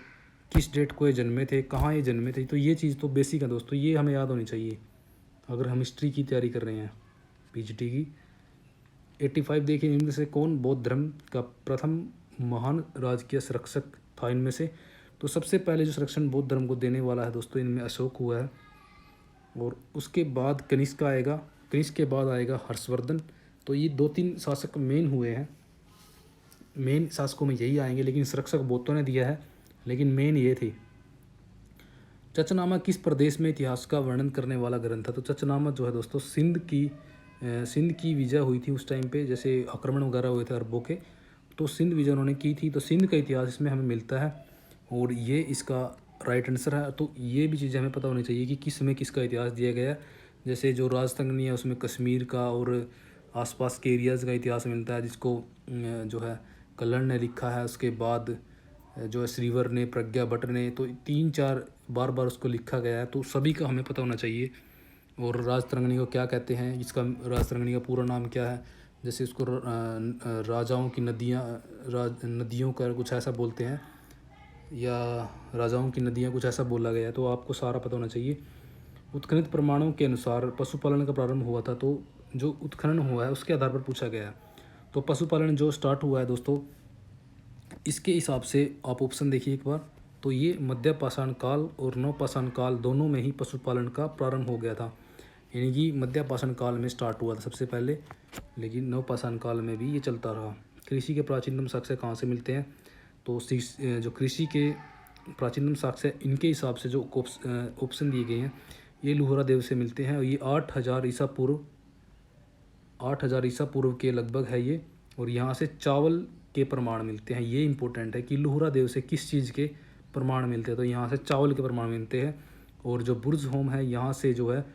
किस डेट को ये जन्मे थे, कहाँ ये जन्मे थे। तो ये चीज़ तो बेसिक है दोस्तों, ये हमें याद होनी चाहिए अगर हम हिस्ट्री की तैयारी कर रहे हैं पीजीटी की। 85 देखिए, इनमें से कौन बौद्ध धर्म का प्रथम महान राजकीय संरक्षक था इनमें से? तो सबसे पहले जो संरक्षण बौद्ध धर्म को देने वाला है दोस्तों, इनमें अशोक हुआ है। और उसके बाद कनिष्क आएगा, कनिष्क के बाद आएगा हर्षवर्धन। तो ये 2-3 शासक मेन हुए हैं, मेन शासकों में यही आएंगे, लेकिन संरक्षक बौद्धों ने दिया है, लेकिन मेन ये थे। चचनामा किस प्रदेश में इतिहास का वर्णन करने वाला ग्रंथ था? तो चचनामा जो है दोस्तों सिंध की विजय हुई थी उस टाइम पे, जैसे आक्रमण वगैरह हुए थे अरबों के, तो सिंध विजय उन्होंने की थी। तो सिंध का इतिहास इसमें हमें मिलता है और ये इसका राइट आंसर है। तो ये भी चीज़ें हमें पता होनी चाहिए कि किस में किसका इतिहास दिया गया है। जैसे जो राजतंगनी है उसमें कश्मीर का और आसपास के एरियाज़ का इतिहास मिलता है, जिसको जो है कल्हण ने लिखा है। उसके बाद जो है श्रीवर ने, प्रज्ञा भट्ट ने, तो 3-4 बार उसको लिखा गया है। तो सभी का हमें पता होना चाहिए। और राजतरंगिणी को क्या कहते हैं, इसका राजतरंगिणी का पूरा नाम क्या है? जैसे इसको राजाओं की नदियों का कुछ ऐसा बोलते हैं, या राजाओं की नदियाँ कुछ ऐसा बोला गया है। तो आपको सारा पता होना चाहिए। उत्खनन प्रमाणों के अनुसार पशुपालन का प्रारंभ हुआ था। तो जो उत्खनन हुआ है उसके आधार पर पूछा गया है। तो पशुपालन जो स्टार्ट हुआ है दोस्तों, इसके हिसाब से आप ऑप्शन देखिए एक बार। तो ये मध्य पाषाण काल और नवपाषाण काल दोनों में ही पशुपालन का प्रारंभ हो गया था। यानी कि मध्य पाषाण काल में स्टार्ट हुआ था सबसे पहले, लेकिन नवपाषाण काल में भी ये चलता रहा। कृषि के प्राचीनतम साक्ष्य कहाँ से मिलते हैं? तो जो कृषि के प्राचीनतम साक्ष्य, इनके हिसाब से जो ऑप्शन दिए गए हैं, ये लुहरा देव से मिलते हैं। और ये 8000 ईसा पूर्व के लगभग है ये। और यहाँ से चावल के प्रमाण मिलते हैं। ये इंपॉर्टेंट है कि लुहरा देव से किस चीज़ के प्रमाण मिलते हैं? तो यहाँ से चावल के प्रमाण मिलते हैं। और जो बुर्ज होम है, यहाँ से जो है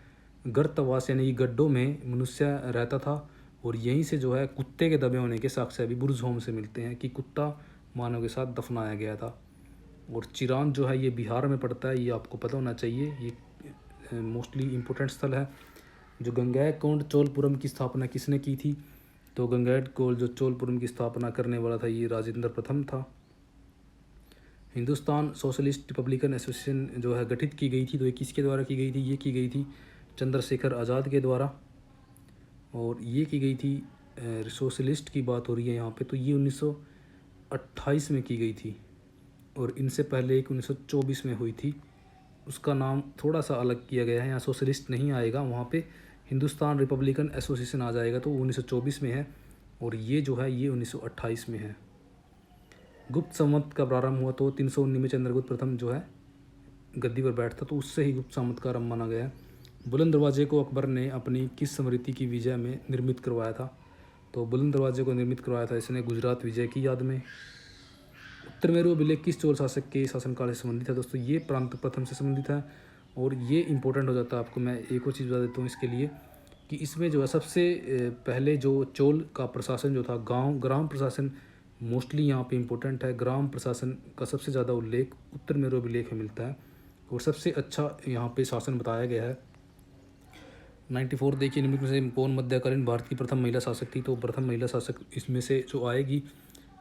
गर्तवास यानी कि गड्ढों में मनुष्य रहता था, और यहीं से जो है कुत्ते के दबे होने के साक्ष्य भी बुर्ज होम से मिलते हैं कि कुत्ता मानव के साथ दफनाया गया था। और चिरान जो है ये बिहार में पड़ता है, ये आपको पता होना चाहिए। ये मोस्टली इम्पोर्टेंट स्थल है। जो गंगैकोंड चोलपुरम की स्थापना किसने की थी? तो गंगैकोंड जो चोलपुरम की स्थापना करने वाला था, ये राजेंद्र प्रथम था। हिंदुस्तान सोशलिस्ट रिपब्लिकन एसोसिएशन जो है गठित की गई थी, तो ये किसके द्वारा की गई थी? ये की गई थी चंद्रशेखर आज़ाद के द्वारा। और ये की गई थी, सोशलिस्ट की बात हो रही है यहाँ पे, तो ये 1928 में की गई थी। और इनसे पहले एक 1924 में हुई थी, उसका नाम थोड़ा सा अलग किया गया है। यहाँ सोशलिस्ट नहीं आएगा, वहाँ पे हिंदुस्तान रिपब्लिकन एसोसिएशन आ जाएगा। तो 1924 में है, और ये जो है ये 1928 में है। गुप्त संवत का प्रारंभ हुआ तो 319 में चंद्रगुप्त प्रथम जो है गद्दी पर बैठता, तो उससे ही गुप्त संवत का आरंभ माना गया है। बुलंद दरवाजे को अकबर ने अपनी किस स्मृति की विजय में निर्मित करवाया था? तो बुलंद दरवाजे को निर्मित करवाया था इसने गुजरात विजय की याद में। उत्तर मेरु अभिलेख किस चोल शासक के शासनकाल से संबंधित है? दोस्तों ये प्रांत प्रथम से संबंधित है। और ये इंपॉर्टेंट हो जाता है आपको। मैं एक और चीज़ बता देता हूँ इसके लिए, कि इसमें जो है सबसे पहले जो चोल का प्रशासन जो था, ग्राम प्रशासन मोस्टली यहाँ पे इम्पोर्टेंट है। ग्राम प्रशासन का सबसे ज़्यादा उल्लेख उत्तर मेरु अभिलेख में मिलता है, और सबसे अच्छा यहाँ पे शासन बताया गया है। 94 देखिए, निम्नलिखित में से कौन मध्यकालीन भारत की प्रथम महिला शासक थी? तो प्रथम महिला शासक इसमें से जो आएगी,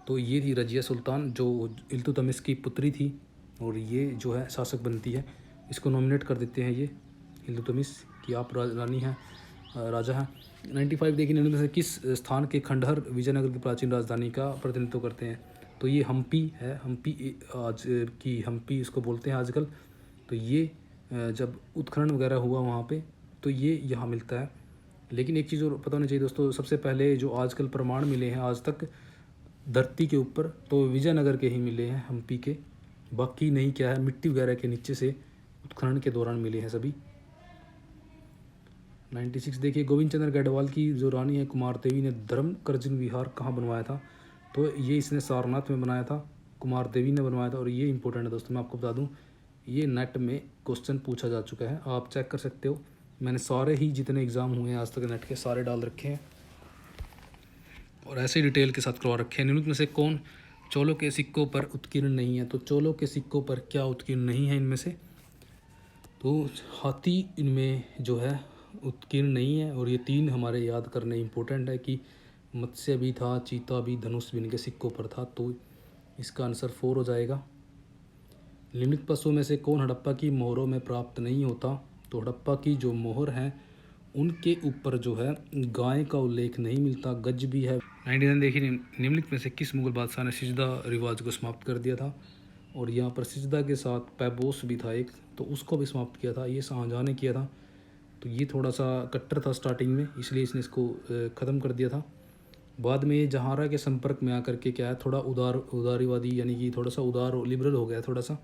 तो ये थी रजिया सुल्तान, जो इल्तुतमिश की पुत्री थी, और ये जो है शासक बनती है। इसको नॉमिनेट कर देते हैं ये इल्तुतमिश कि आप रानी हैं, राजा हैं। 95 देखिए, निम्नलिखित में से किस स्थान के खंडहर विजयनगर की प्राचीन राजधानी का प्रतिनिधित्व करते हैं? तो ये हम्पी है। हम्पी आज की हम्पी इसको बोलते हैं आजकल। तो ये जब उत्खनन वगैरह हुआ वहाँ पे, तो ये यहाँ मिलता है। लेकिन एक चीज़ और पता होनी चाहिए दोस्तों, सबसे पहले जो आजकल प्रमाण मिले हैं आज तक धरती के ऊपर, तो विजयनगर के ही मिले हैं, हम्पी के। बाकी नहीं क्या है, मिट्टी वगैरह के नीचे से उत्खनन के दौरान मिले हैं सभी। 96 देखिए, गोविंद चंद्र गढ़वाल की जो रानी है कुमार देवी ने धर्म कर्जन विहार कहाँ बनवाया था, तो ये इसने सारनाथ में बनाया था, कुमार देवी ने बनवाया था। और ये इंपॉर्टेंट है दोस्तों, मैं आपको बता दूं, ये नेट में क्वेश्चन पूछा जा चुका है, आप चेक कर सकते हो। मैंने सारे ही जितने एग्ज़ाम हुए हैं आज तक नेट के सारे डाल रखे हैं और ऐसे डिटेल के साथ करवा रखे हैं। निम्नलिखित में से कौन चोलों के सिक्कों पर उत्कीर्ण नहीं है, तो चोलों के सिक्कों पर क्या उत्कीर्ण नहीं है इनमें से, तो हाथी इनमें जो है उत्कीर्ण नहीं है। और ये 3 हमारे याद करने इंपॉर्टेंट है कि मत्स्य भी था, चीता भी, धनुष भी इनके सिक्कों पर था, तो इसका आंसर 4 हो जाएगा। निम्नलिखित पशुओं में से कौन हड़प्पा की मोहरों में प्राप्त नहीं होता, तो हड़प्पा की जो मोहर हैं उनके ऊपर जो है गाय का उल्लेख नहीं मिलता, गज भी है। 99 देखिए, निम्नलिखित में से किस मुगल बादशाह ने सिजदा रिवाज को समाप्त कर दिया था, और यहाँ पर सिजदा के साथ पैबोस भी था एक, तो उसको भी समाप्त किया था, ये शाहजहाँ ने किया था। तो ये थोड़ा सा कट्टर था स्टार्टिंग में, इसलिए इसने इसको ख़त्म कर दिया था। बाद में ये जहारा के संपर्क में आकर के क्या है, थोड़ा उदारीवादी यानी कि थोड़ा सा उदार लिबरल हो गया थोड़ा सा,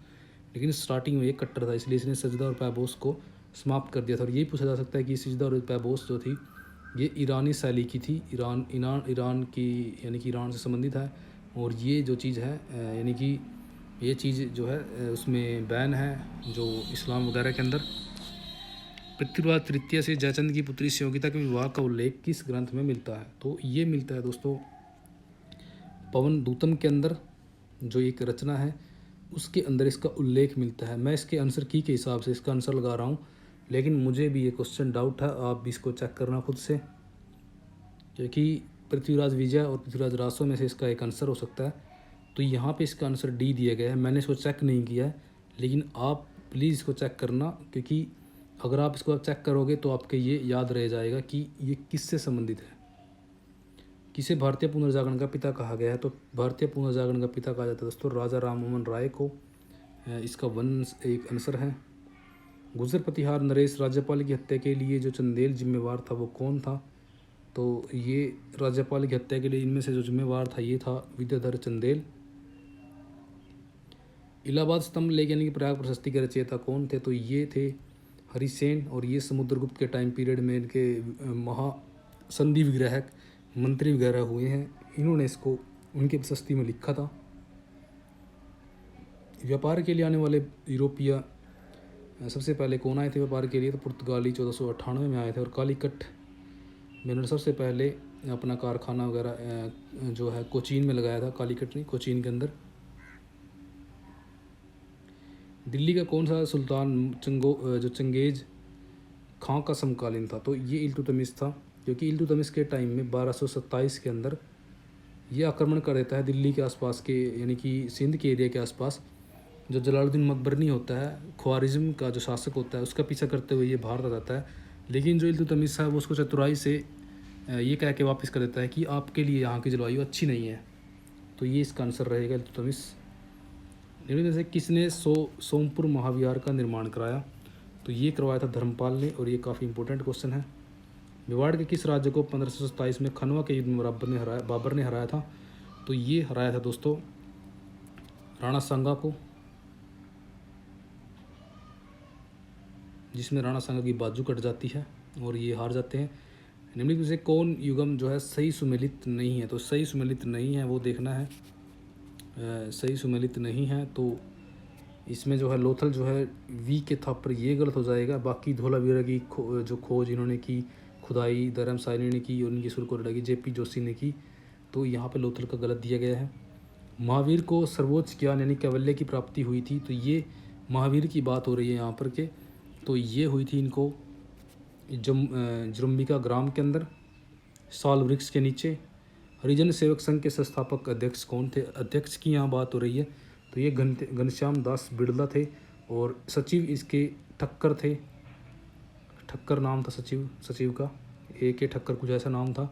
लेकिन स्टार्टिंग में ये कट्टर था, इसलिए इसने सजदा और पैबोस को समाप्त कर दिया था। और ये पूछा जा सकता है कि सजदा और पैबोस जो थी ये ईरानी शैली की थी, ईरान की यानी कि ईरान से संबंधित है। और ये जो चीज़ है यानी कि ये चीज़ जो है उसमें बैन है जो इस्लाम वगैरह के अंदर। पृथ्वीराज तृतीय से जयचंद की पुत्री संयोगिता के विवाह का उल्लेख किस ग्रंथ में मिलता है, तो ये मिलता है दोस्तों पवन दूतम के अंदर, जो एक रचना है उसके अंदर इसका उल्लेख मिलता है। मैं इसके आंसर की के हिसाब से इसका आंसर लगा रहा हूँ, लेकिन मुझे भी ये क्वेश्चन डाउट है, आप भी इसको चेक करना खुद से, क्योंकि पृथ्वीराज विजय और पृथ्वीराज रासो में से इसका एक आंसर हो सकता है। तो यहाँ पे इसका आंसर डी दिया गया है, मैंने इसको चेक नहीं किया है, लेकिन आप प्लीज़ इसको चेक करना, क्योंकि अगर आप इसको चेक करोगे तो आपके ये याद रह जाएगा कि ये किससे संबंधित है। किसे भारतीय पुनर्जागरण का पिता कहा गया है, तो भारतीय पुनर्जागरण का पिता कहा जाता है दोस्तों राजा राममोहन राय को, इसका वन एक आंसर है। गुजर प्रतिहार नरेश राज्यपाल की हत्या के लिए जो चंदेल जिम्मेवार था वो कौन था, तो ये राज्यपाल की हत्या के लिए इनमें से जो जिम्मेवार था ये था विद्याधर चंदेल। इलाहाबाद स्तंभ लेख यानी कि प्रयाग प्रशस्ति के रचयिता कौन थे, तो ये थे हरिसेन, और ये समुद्रगुप्त के टाइम पीरियड में इनके महासंधि विग्रह मंत्री वगैरह हुए हैं, इन्होंने इसको उनके प्रशस्ति में लिखा था। व्यापार के लिए आने वाले यूरोपीय सबसे पहले कौन आए थे व्यापार के लिए, तो पुर्तगाली 1498 में आए थे, और कालीकट में उन्होंने सबसे पहले अपना कारखाना वगैरह जो है कोचीन में लगाया था, कालीकट नहीं कोचीन के अंदर। दिल्ली का कौन सा सुल्तान जो चंगेज खां का समकालीन था, तो ये इल्तुतमिश था, क्योंकि इल्तुतमिश के टाइम में 1227 के अंदर ये आक्रमण कर देता है दिल्ली के आसपास के यानी कि सिंध के एरिया के आसपास। जो जलालुद्दीन मकबरनी होता है ख्वारिज्म का जो शासक होता है उसका पीछा करते हुए ये बाहर आ जाता है, लेकिन जो इल्तुतमिश है वो उसको चतुराई से ये कह के वापस कर देता है कि आपके लिए यहाँ की जलवायु अच्छी नहीं है, तो ये इसका आंसर रहेगा इल्तुतमिश। निम्न में से किसने सोमपुर महाविहार का निर्माण कराया, तो ये करवाया था धर्मपाल ने, और ये काफ़ी इंपॉर्टेंट क्वेश्चन है। मेवाड़ के किस राज्य को 1527 में खनवा के युद्ध में बाबर ने हराया था, तो ये हराया था दोस्तों राणा सांगा को, जिसमें राणा सांगा की बाजू कट जाती है और ये हार जाते हैं। निम्नलिखित में से कौन युगम जो है सही सुमेलित नहीं है, तो सही सुमेलित नहीं है वो देखना है, सही सुमेलित नहीं है तो इसमें जो है लोथल जो है वी के था पर ये गलत हो जाएगा। बाकी धोलावीरा की जो खोज इन्होंने की, खुदाई धर्म सायनी ने की और इनकी सुरकोटड़ा की जेपी जोशी ने की, तो यहाँ पे लोथल का गलत दिया गया है। महावीर को सर्वोच्च ज्ञान यानी कैवल्य की प्राप्ति हुई थी, तो ये महावीर की बात हो रही है यहाँ पर के, तो ये हुई थी इनको जरुम्बिका ग्राम के अंदर साल वृक्ष के नीचे। हरिजन सेवक संघ के संस्थापक अध्यक्ष कौन थे, अध्यक्ष की यहाँ बात हो रही है, तो ये घनश्याम दास बिड़ला थे, और सचिव इसके ठक्कर थे, ठक्कर नाम था सचिव का, ए के ठक्कर कुछ ऐसा नाम था,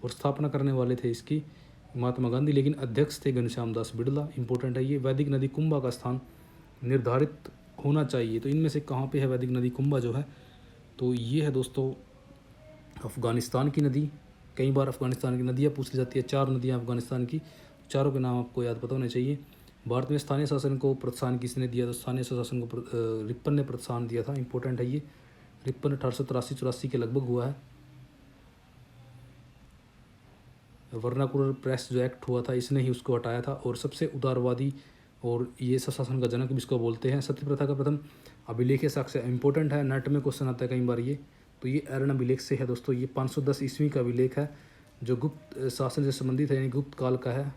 और स्थापना करने वाले थे इसकी महात्मा गांधी, लेकिन अध्यक्ष थे घनश्याम दास बिड़ला। इंपॉर्टेंट है ये। वैदिक नदी कुंभा का स्थान निर्धारित होना चाहिए, तो इनमें से कहाँ पे है वैदिक नदी कुंभा जो है, तो ये है दोस्तों अफ़गानिस्तान की नदी। कई बार अफ़गानिस्तान की नदियाँ पूछ ली जाती है, 4 नदियाँ अफ़गानिस्तान की, चारों के नाम आपको याद पता होने चाहिए। भारत में स्थानीय शासन को प्रोत्साहन किसने दिया? तो स्थानीय शासन को रिपन ने प्रोत्साहन दिया था। इंपॉर्टेंट है ये। रिपन 1883-84 के लगभग हुआ है। वर्नाकुलर प्रेस जो एक्ट हुआ था, इसने ही उसको हटाया था। और सबसे उदारवादी और ये स्वशासन का जनक भी इसको बोलते हैं। सती प्रथा का प्रथम अभिलेख साक्ष्य इंपॉर्टेंट है, नेट में क्वेश्चन आता है कई बार ये। तो ये एरन अभिलेख से है दोस्तों। ये 510 ईस्वी का अभिलेख है जो गुप्त शासन से संबंधित है, यानी गुप्त काल का है।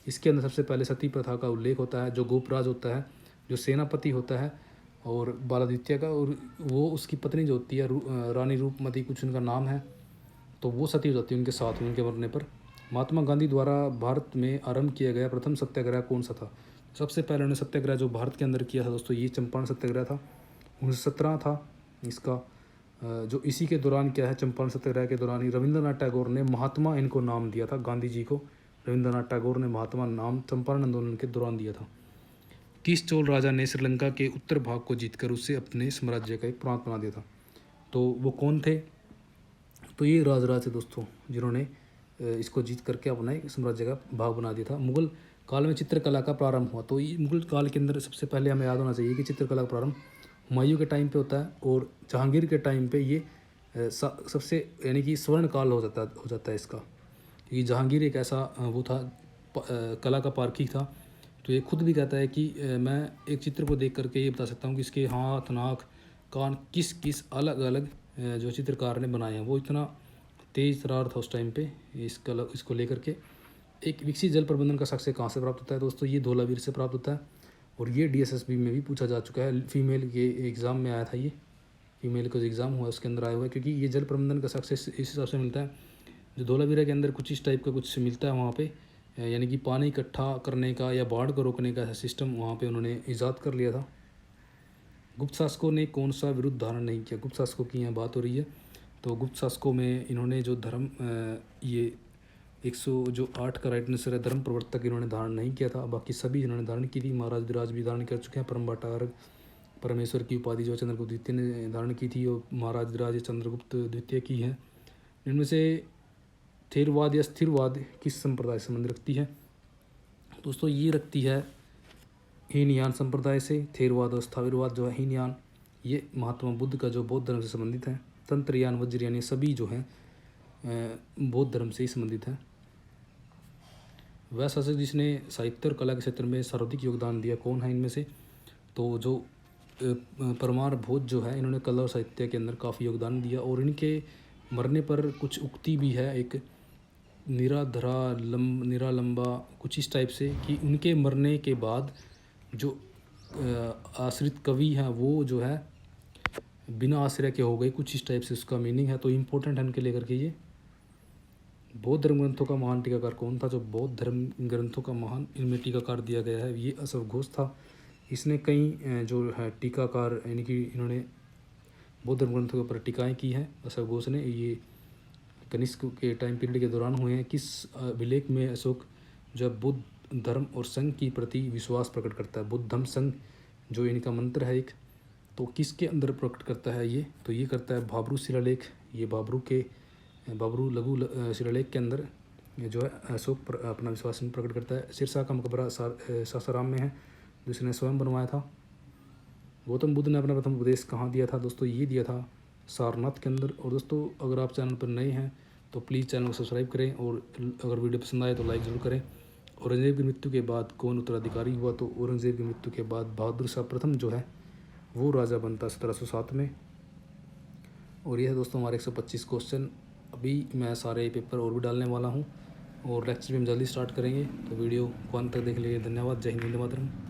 इसके अंदर सबसे पहले सती प्रथा का उल्लेख होता है, जो गोपराज होता है, जो सेनापति होता है, और बालादित्य का, और वो उसकी पत्नी जो होती है रानी रूपमती, कुछ उनका नाम है, तो वो सती हो जाती है उनके साथ, उनके मरने पर। महात्मा गांधी द्वारा भारत में आरंभ किया गया प्रथम सत्याग्रह कौन सा था? सबसे पहले उन्होंने सत्याग्रह जो भारत के अंदर किया था दोस्तों, ये चंपारण सत्याग्रह था। 1917 था इसका। जो इसी के दौरान क्या है, चंपारण सत्याग्रह के दौरान ही रविंद्रनाथ टैगोर ने महात्मा इनको नाम दिया था। गांधी जी को रविंद्रनाथ टैगोर ने महात्मा नाम चंपारण आंदोलन के दौरान दिया था। किस चोल राजा ने श्रीलंका के उत्तर भाग को जीतकर उसे अपने साम्राज्य का एक प्रांत बना दिया था? तो वो कौन थे? तो ये राजराज थे दोस्तों, जिन्होंने इसको जीत करके अपना एक साम्राज्य का भाग बना दिया था। मुगल काल में चित्रकला का प्रारंभ हुआ। तो ये मुगल काल के अंदर सबसे पहले हमें याद होना चाहिए कि चित्रकला का प्रारंभ हुमायूं के टाइम पे होता है, और जहांगीर के टाइम पे ये सबसे यानी कि स्वर्ण काल हो जाता है इसका। क्योंकि जहांगीर एक ऐसा वो था, कला का पारखी था। तो ये खुद भी कहता है कि मैं एक चित्र को देख करके ये बता सकता हूँ कि इसके हाथ, नाक, कान किस किस अलग अलग जो चित्रकार ने बनाए हैं। वो इतना तेज तरार था उस टाइम पे इसको लेकर के। एक विकसित जल प्रबंधन का साक्ष्य कहाँ से प्राप्त होता है दोस्तों? ये धौलावीर से प्राप्त होता है, और ये DSSB में भी पूछा जा चुका है। फीमेल के एग्ज़ाम में आया था ये, फीमेल का जो एग्ज़ाम हुआ उसके अंदर आया हुआ है। क्योंकि ये जल प्रबंधन का साक्ष्य इस हिसाब से मिलता है, जो धौलावीरा के अंदर कुछ इस टाइप का कुछ मिलता है वहाँ पे, यानी कि पानी इकट्ठा करने का या बाढ़ को रोकने का सिस्टम वहाँ पे उन्होंने ईजाद कर लिया था। गुप्त शासकों ने कौन सा विरुद्ध धारण नहीं किया? गुप्त शासकों की यहाँ बात हो रही है। तो गुप्त शासकों में इन्होंने जो धर्म ये 108 का राइट आंसर है, धर्म प्रवर्तक इन्होंने धारण नहीं किया था। बाकी सभी इन्होंने धारण की थी। महाराज विराज भी धारण कर चुके हैं। परम भट्टारक परमेश्वर की उपाधि जो चंद्रगुप्त द्वितीय ने धारण की थी, और महाराज विराज चंद्रगुप्त द्वितीय की है। इनमें से थेरवाद या स्थिरवाद किस संप्रदाय से संबंध रखती है? दोस्तों ये रखती है हीनयान संप्रदाय से। थेरवाद और स्थाविरवाद जो है हीनयान, ये महात्मा बुद्ध का जो बौद्ध धर्म से संबंधित है। तंत्रयान, वज्रयान, ये सभी जो हैं बौद्ध धर्म से ही संबंधित हैं। वह शासक जिसने साहित्य और कला के क्षेत्र में सर्वाधिक योगदान दिया कौन है इनमें से? तो जो परमार भोज जो है, इन्होंने कला और साहित्य के अंदर काफ़ी योगदान दिया। और इनके मरने पर कुछ उक्ति भी है, एक निरालंबा कुछ इस टाइप से, कि उनके मरने के बाद जो आश्रित कवि हैं वो जो है बिना आश्रय के हो गए, कुछ इस टाइप से उसका मीनिंग है। तो इम्पोर्टेंट है इनके लेकर के ये। बौद्ध धर्म ग्रंथों का महान टीकाकार कौन था? जो बौद्ध धर्म ग्रंथों का महान इनमें टीकाकार दिया गया है, ये अशोक घोष था। इसने कई जो है टीकाकार, यानी कि इन्होंने बौद्ध धर्म ग्रंथों के ऊपर टीकाएँ की हैं अशोक घोष ने। ये कनिष्क के टाइम पीरियड के दौरान हुए हैं। किस अभिलेख में अशोक जो बुद्ध धर्म और संघ की प्रति विश्वास प्रकट करता है? बुद्धम संघ जो इनका मंत्र है एक, तो किसके अंदर प्रकट करता है ये? तो ये करता है भाब्रू शिलालेख। ये भाब्रू लघु शिलालेख के अंदर जो है अशोक अपना विश्वास प्रकट करता है। सिरसा का मकबरा सासाराम में है, जिसने स्वयं बनवाया था। गौतम बुद्ध ने अपना प्रथम उपदेश कहाँ दिया था दोस्तों? ये दिया था सारनाथ के अंदर। और दोस्तों अगर आप चैनल पर नए हैं तो प्लीज़ चैनल को सब्सक्राइब करें, और अगर वीडियो पसंद आए तो लाइक ज़रूर करें। औरंगजेब की मृत्यु के बाद कौन उत्तराधिकारी हुआ? तो औरंगजेब की मृत्यु के बाद बहादुर शाह प्रथम जो है वो राजा बनता 1707 में। और यह है दोस्तों हमारे 125 क्वेश्चन। अभी मैं सारे पेपर और भी डालने वाला हूँ, और लेक्चर भी हम जल्दी स्टार्ट करेंगे। तो वीडियो को अंत तक देख लीजिए। धन्यवाद। जय हिंद, वंदे मातरम।